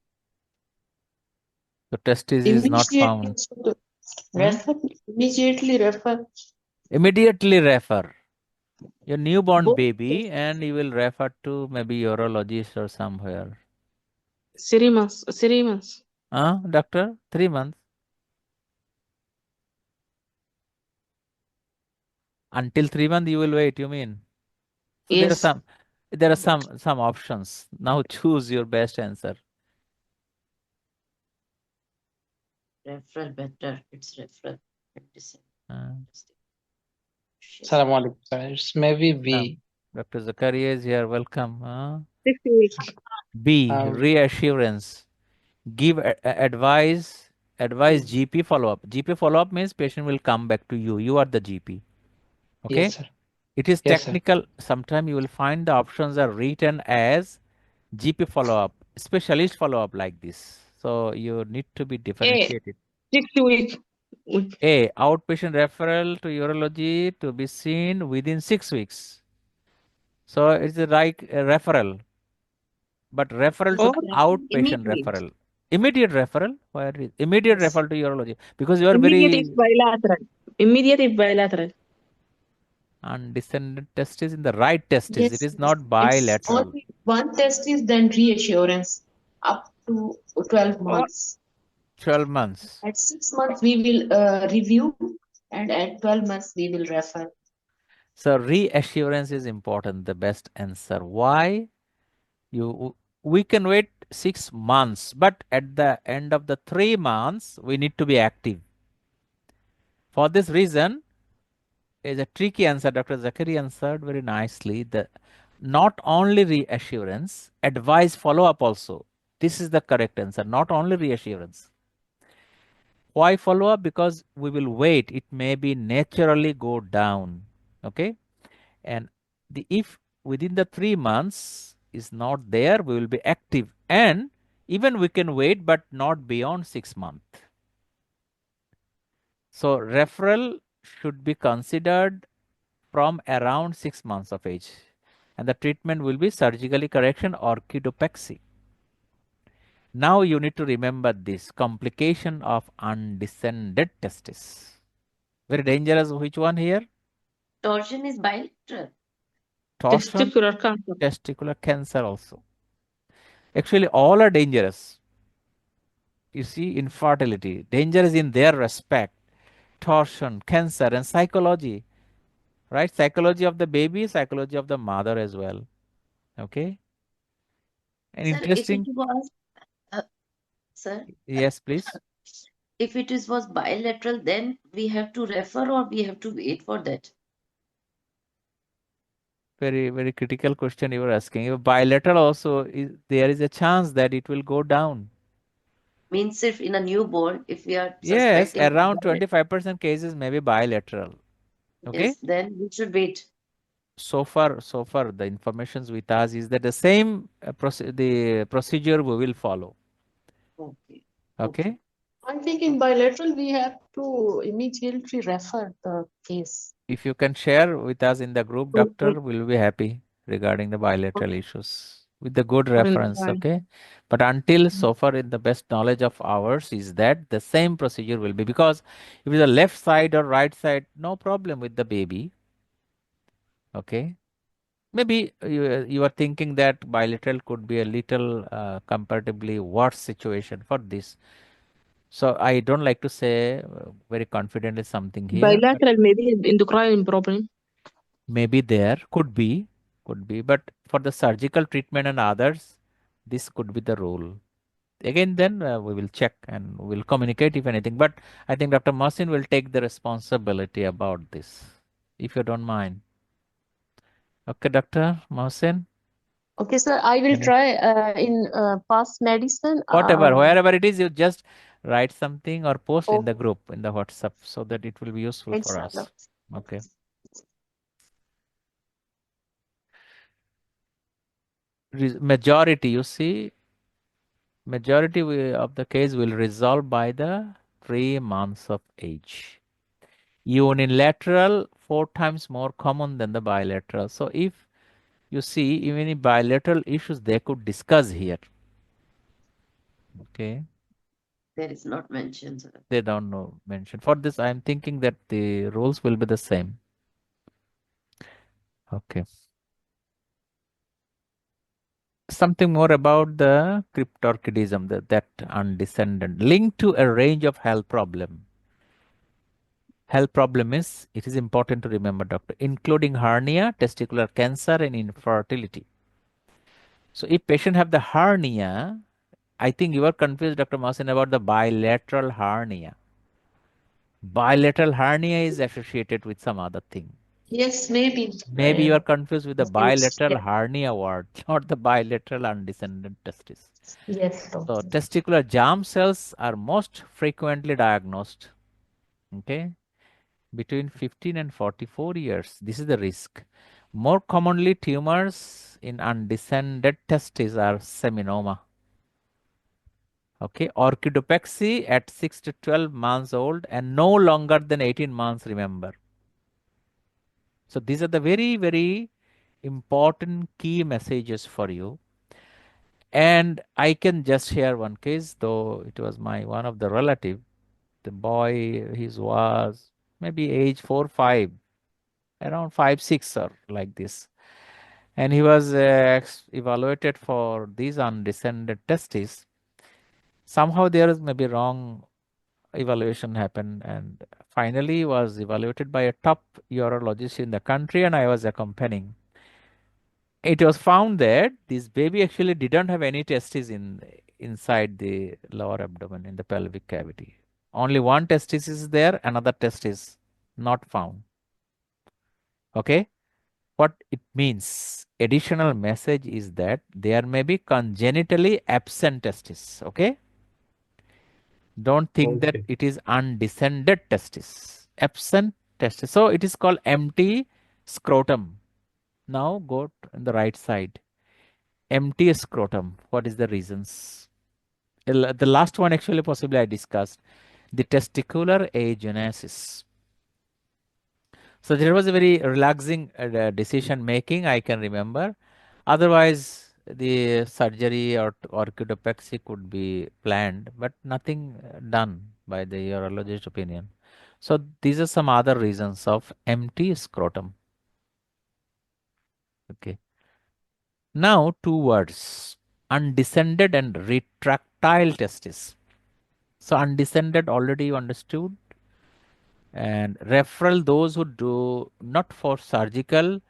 The testis is not Immediately found. should Hmm? refer, immediately refer Immediately refer your newborn both baby and you will refer to maybe urologist or somewhere. 3 months. 3 months. Doctor, 3 months. Until 3 months you will wait, you mean? So Yes. there are some options. Now choose your best answer. Referral better. It's referral. Medicine. Uh, Assalamu alaikum, sir. It's maybe B. Dr. Zakaria is here. Welcome. 6 weeks. B, Um, reassurance. Give advise GP follow-up. GP follow-up means patient will come back to you. You are the GP. Okay? yes, sir. It is Yes, sir. technical. Sometimes you will find the options are written as GP follow-up, specialist follow-up like this. So you need to be differentiated. 6 weeks. A, outpatient referral to urology to be seen within 6 weeks. So it's a right referral, but referral to Or outpatient Immediate. referral. Immediate referral? Where is immediate Yes. referral to urology? Because you are immediate very if bilateral. Immediate if bilateral. undescended testis in the right testis. It Yes, is not it's bilateral. only one test is then reassurance up to 12 Or months. 12 months. At 6 months, we will review, and at 12 months, we will refer. So reassurance is important, the best answer. Why? We can wait 6 months, but at the end of the 3 months, we need to be active. For this reason, is a tricky answer. Dr. Zakari answered very nicely. The not only reassurance, advice follow up also. This is the correct answer. Not only reassurance. Why follow up? Because we will wait. It may be naturally go down. Okay. And if within the 3 months is not there, we will be active. And even we can wait, but not beyond 6 months. So referral should be considered from around 6 months of age. And the treatment will be surgically correction or orchidopexy. Now you need to remember this complication of undescended testis. Very dangerous. Which one here? Torsion is bilateral. Torsion, testicular cancer. testicular cancer also. Actually, all are dangerous. You see, infertility, dangerous in their respect. Torsion, cancer, and psychology. Right? Psychology of the baby, psychology of the mother as well. Okay. And Sir, if it interesting. was, uh, sir, Yes, please. if it was bilateral, then we have to refer or we have to wait for that. Very, very critical question you were asking. If bilateral also, there is a chance that it will go down. Means if in a newborn, if we are Yes, suspecting around 25% cases may be bilateral. Okay. yes, then we should wait. So far, the informations with us is that the same the procedure we will follow. Okay. Okay. I think in bilateral, we have to immediately refer the case. If you can share with us in the group, doctor, we'll be happy regarding the bilateral issues with the good reference. Okay. But until so far, in the best knowledge of ours is that the same procedure will be, because if it's the left side or right side, no problem with the baby. Okay. Maybe you are thinking that bilateral could be a little comparatively worse situation for this. So I don't like to say very confidently something here. But Bilateral maybe endocrine problem. maybe there could be, but for the surgical treatment and others, this could be the rule. Again, then we will check and we will communicate if anything. But I think Dr. Mohsin will take the responsibility about this, if you don't mind. Okay, Dr. Mohsin. Okay, sir, I will Any- try in past medicine. Whatever, wherever it is, you just write something or post in the Okay, group, in the WhatsApp, so that it will be useful for inshallah. us. Okay. Majority, you see, majority of the case will resolve by the 3 months of age. Unilateral, 4 times more common than the bilateral. So if you see even in bilateral issues, they could discuss here. Okay. There is not mentioned, sir. They don't know mention. For this, I'm thinking that the rules will be the same. Okay. something more about the cryptorchidism, that undescendant, linked to a range of health problem. Health problem is, it is important to remember, doctor, including hernia, testicular cancer, and infertility. So if patient have the hernia, I think you are confused, Dr. Masin, about the bilateral hernia. Bilateral hernia is associated with some other thing. Yes, maybe. Maybe you are confused with the bilateral Yeah. hernia word, not the bilateral undescended testis. Yes, So doctor. testicular germ cells are most frequently diagnosed, okay, between 15 and 44 years. This is the risk. More commonly, tumors in undescended testes are seminoma. Okay, orchidopexy at 6 to 12 months old and no longer than 18 months, remember. So these are the very, very important key messages for you. And I can just share one case, though it was my one of the relative. The boy, he was maybe age 4, 5, around 5, 6 or like this. And he was evaluated for these undescended testes. Somehow there is maybe wrong evaluation happened, and finally was evaluated by a top urologist in the country, and I was accompanying. It was found that this baby actually didn't have any testes inside the lower abdomen in the pelvic cavity. Only one testis is there, another testis not found. Okay, what it means? Additional message is that there may be congenitally absent testis. Okay, don't think that Okay. it is undescended testis, absent testis. So it is called empty scrotum. Now go to the right side. Empty scrotum. What is the reasons? The last one actually possibly I discussed. The testicular agenesis. So there was a very relaxing decision making, I can remember. Otherwise, the surgery or orchidopexy could be planned, but nothing done by the urologist opinion. So these are some other reasons of empty scrotum. Okay. Now two words, undescended and retractile testis. So undescended already you understood, and referral those who do not for surgical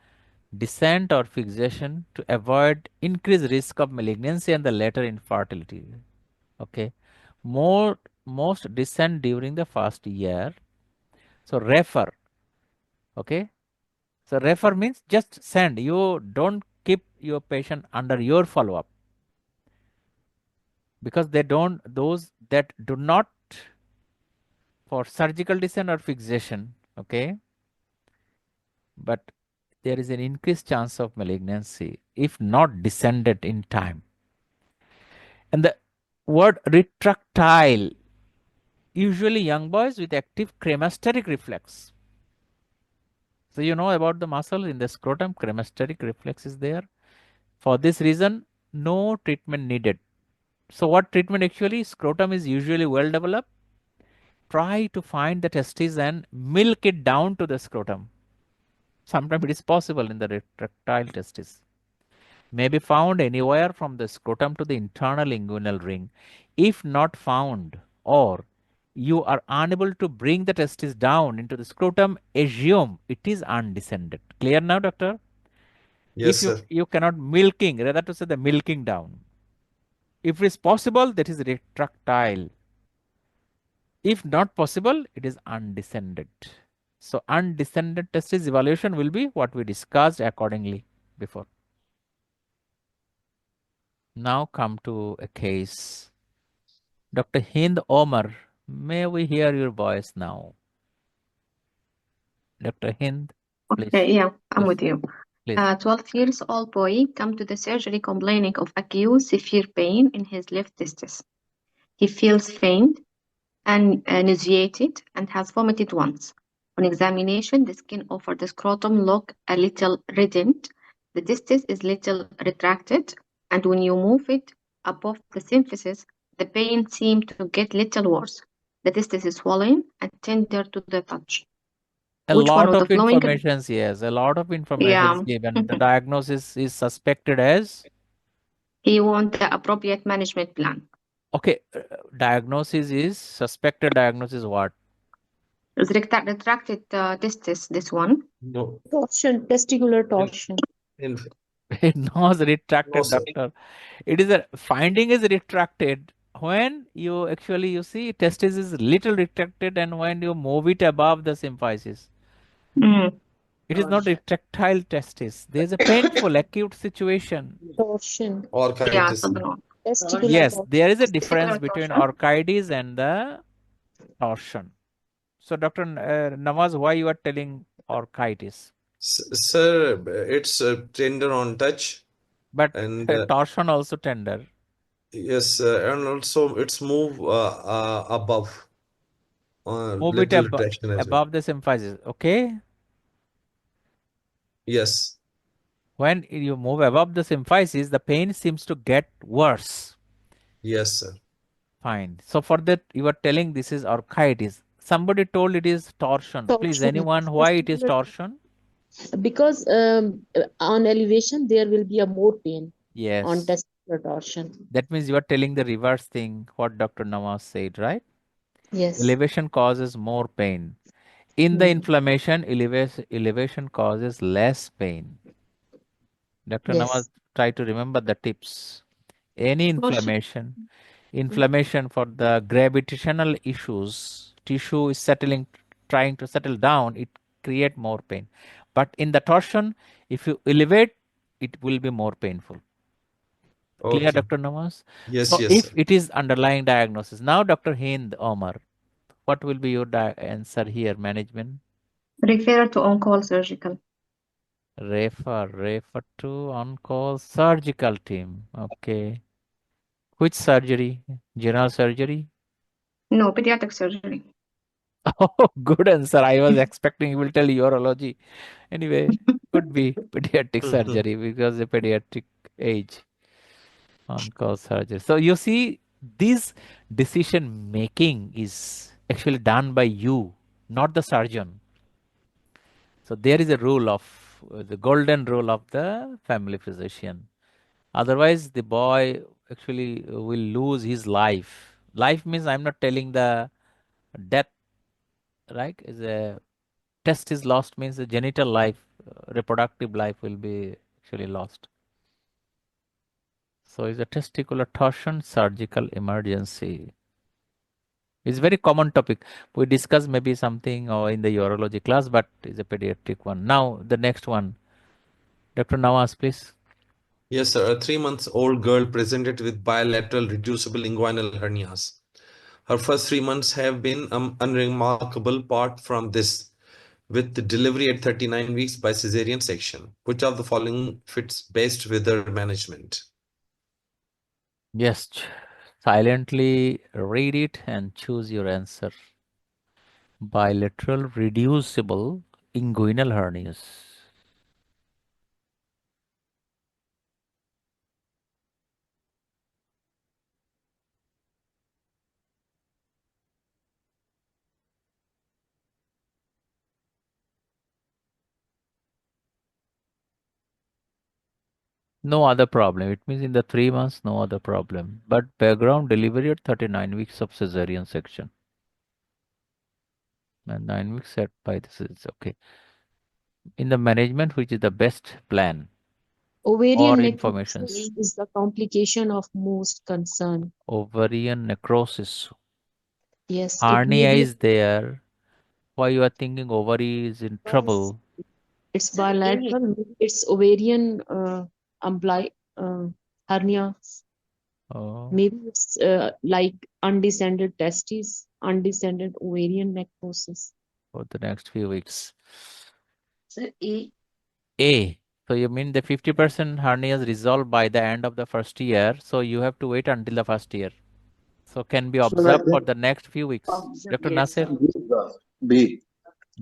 descent or fixation to avoid increased risk of malignancy and the later infertility. Okay, most descent during the first year. So refer. Okay, so refer means just send. You don't keep your patient under your follow up, because they don't, those that do not for surgical descent or fixation. Okay, but there is an increased chance of malignancy if not descended in time. And the word retractile, usually young boys with active cremasteric reflex. So you know about the muscle in the scrotum, cremasteric reflex is there. For this reason, no treatment needed. So what treatment actually? Scrotum is usually well developed. Try to find the testes and milk it down to the scrotum. Sometimes it is possible in the retractile testis. May be found anywhere from the scrotum to the internal inguinal ring. If not found, or you are unable to bring the testis down into the scrotum, assume it is undescended. Clear now, doctor? Yes, If sir. you cannot milking, rather to say the milking down. If it is possible, that is retractile. If not possible, it is undescended. So undescended testis evaluation will be what we discussed accordingly before. Now come to a case. Dr. Hind Omar, may we hear your voice now? Dr. Hind, please. Okay, yeah, I'm Please. with you. Please. 12 years old boy come to the surgery complaining of acute severe pain in his left testis. He feels faint and nauseated and has vomited once. On examination, the skin over the scrotum look a little reddened. The testis is little retracted, and when you move it above the symphysis, the pain seemed to get little worse. The testis is swollen and tender to the touch. A Which one lot of the of following? information, yes, a lot of information Yeah. given. The diagnosis is suspected as He wants the appropriate management plan. Okay, diagnosis is suspected diagnosis what? It's retracted testis, this one. No. Torsion, testicular In, torsion. in, It knows no, retracted, sir. doctor. It is a finding is retracted when you actually you see testis is little retracted and when you move it above the symphysis. Mm. It is not retractile testis. There is a painful acute situation. Torsion. Yeah, Orchitis. so the Testicular Yes, torsion. there is a difference testicular between torsion. orchitis and the torsion. So, Dr. Nawaz, why you are telling orchitis? Sir, it's tender on touch, But and torsion also tender. yes, and also it's move above, Move it little retraction as well. above the symphysis. Okay. Yes, When you move above the symphysis, the pain seems to get worse. yes, sir. Fine. So for that, you are telling this is orchitis. Somebody told it is torsion. Please, Torsion. anyone, why it is Testicular torsion? because on elevation there will be a more pain on Yes. testicular torsion. That means you are telling the reverse thing, what Dr. Nawaz said, right? Yes. Elevation causes more pain. In the Hmm. inflammation, elevation causes less pain. Dr. Yes. Nawaz, try to remember the tips. Any inflammation for the gravitational issues, tissue is settling, trying to settle down, it create more pain. But in the torsion, if you elevate, it will be more painful. Clear, Okay. Dr. Nawaz? Yes, So yes, if sir. it is underlying diagnosis, now Dr. Hind Omar, what will be your answer here, management? Refer to on-call surgical. Refer to on-call surgical team. Okay. Which surgery? General surgery? No, pediatric surgery. Oh, good answer. I was expecting you will tell urology. Anyway, could be pediatric surgery because the pediatric age on-call surgery. So you see, this decision making is actually done by you, not the surgeon. So there is a rule of the golden rule of the family physician. Otherwise, the boy actually will lose his life. Life means I'm not telling the death, right? Is a test is lost means the genital life, reproductive life will be actually lost. So is a testicular torsion surgical emergency. It's very common topic. We discuss maybe something or in the urology class, but it's a pediatric one. Now the next one, Dr. Nawaz, please. Yes, sir. A 3-month-old girl presented with bilateral reducible inguinal hernias. Her first 3 months have been unremarkable apart from this, with the delivery at 39 weeks by cesarean section. Which of the following fits best with her management? Yes, silently read it and choose your answer. Bilateral reducible inguinal hernias. No other problem. It means in the 3 months, no other problem. But background delivery at 39 weeks of cesarean section. And 9 weeks set by this is okay. In the management, which is the best plan Ovarian or necrosis informations? is the complication of most concern. Ovarian necrosis. Yes, it may Hernia be. is there. Why you are thinking ovary is in trouble? It's bilateral. It's ovarian hernia. Oh, Maybe it's like undescended testes, undescended ovarian necrosis. for the next few weeks. Sir, A. A. So you mean the 50% hernias resolved by the end of the first year. So you have to wait until the first year. So can be So I observed for think the next few weeks. Observe, Dr. yes, Nasir, sir. B.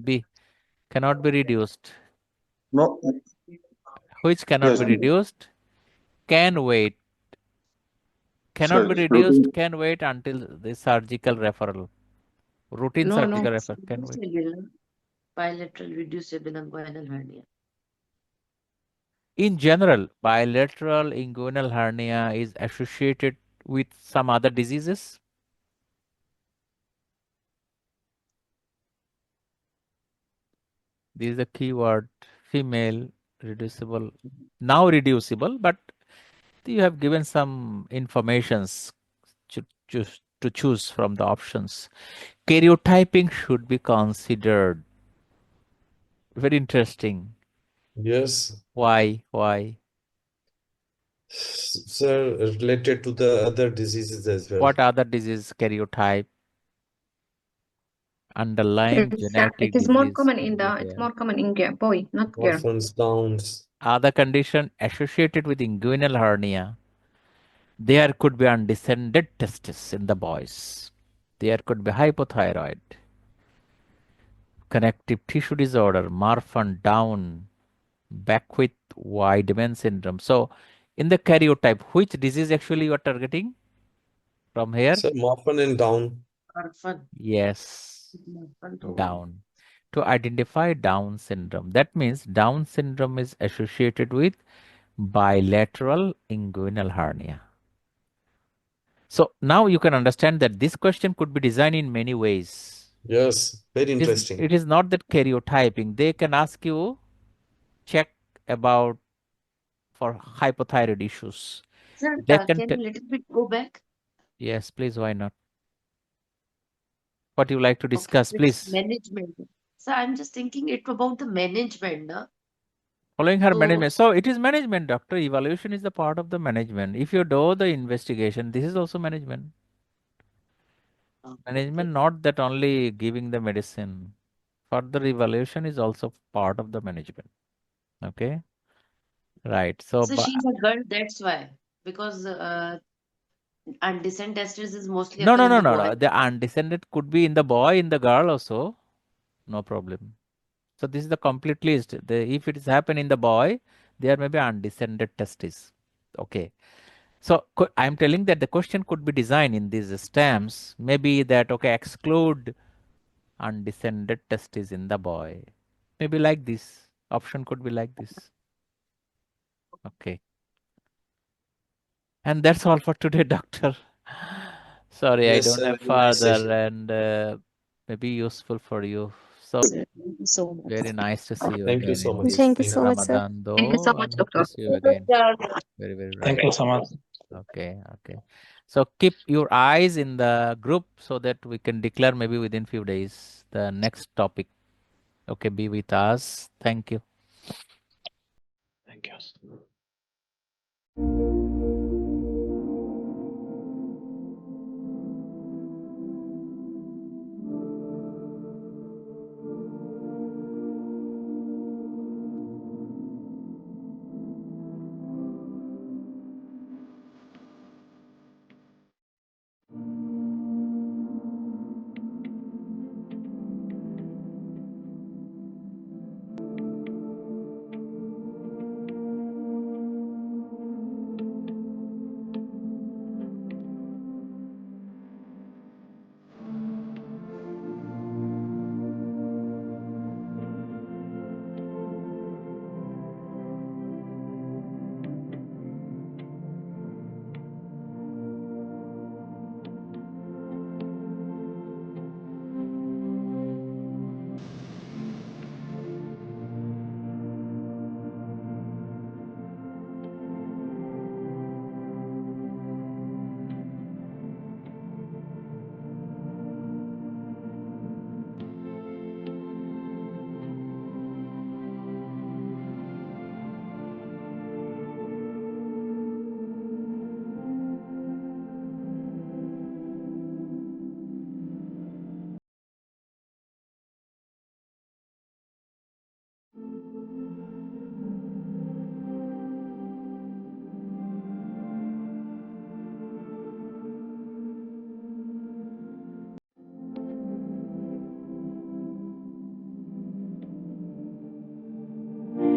B. Cannot be reduced. No. Which cannot Yes. be reduced? Can wait. Cannot be Sir. reduced. Can wait until the surgical referral. Routine No, no. surgical referral. Can wait. Irregular bilateral reducible inguinal hernia. In general, bilateral inguinal hernia is associated with some other diseases. This is the keyword, female, reducible, now reducible, but you have given some informations to choose from the options. Karyotyping should be considered. Very interesting. Yes. Why? Why? Sir, related to the other diseases as well. What other disease karyotype? Underlying It genetic is more disease common could in be it's there. more common in boy, not girl. Orphans, Downs. Other condition associated with inguinal hernia. There could be undescended testis in the boys. There could be hypothyroid, connective tissue disorder, Marfan Down, Beckwith Wiedemann syndrome. So, in the karyotype, which disease actually you are targeting from here? Sir, Marfan and Down. Orphan. Yes, Orphan. Down. To identify Down syndrome, that means Down syndrome is associated with bilateral inguinal hernia. So now you can understand that this question could be designed in many ways. Yes, very interesting. It is not that karyotyping. They can ask you, check about for hypothyroid issues. Sir, They can can you little bit go back? Yes, please, why not? What you like to Okay, discuss, it's please? management. So I'm just thinking it about the management, na? Following her So, management. So it is management, doctor. Evaluation is the part of the management. If you do the investigation, this is also management. Management, not that only giving the medicine. Further evaluation is also part of the management. Okay. Right. So, so she's a girl, that's why. Because undescent testis is mostly no, occur no, in no, the no, boy. no. The undescended could be in the boy, in the girl also. No problem. So this is the complete list. If it is happen in the boy, there may be undescended testis. Okay. So I'm telling that the question could be designed in these stamps. Maybe that, okay, exclude undescended testis in the boy. Maybe like this. Option could be like this. Okay. And that's all for today, doctor. Sorry, I Yes, don't sir, have very nice further session. and maybe useful for you. So Thank you so much. very nice to see you Thank you again so in much. this Thank you Thank so you. much, sir. Ramadan, Thank you so though, much, and hope to doctor. see you again. Very, very right. Thank you so much. Okay, okay. So keep your eyes in the group so that we can declare maybe within few days the next topic. Okay, be with us. Thank you. Thank you.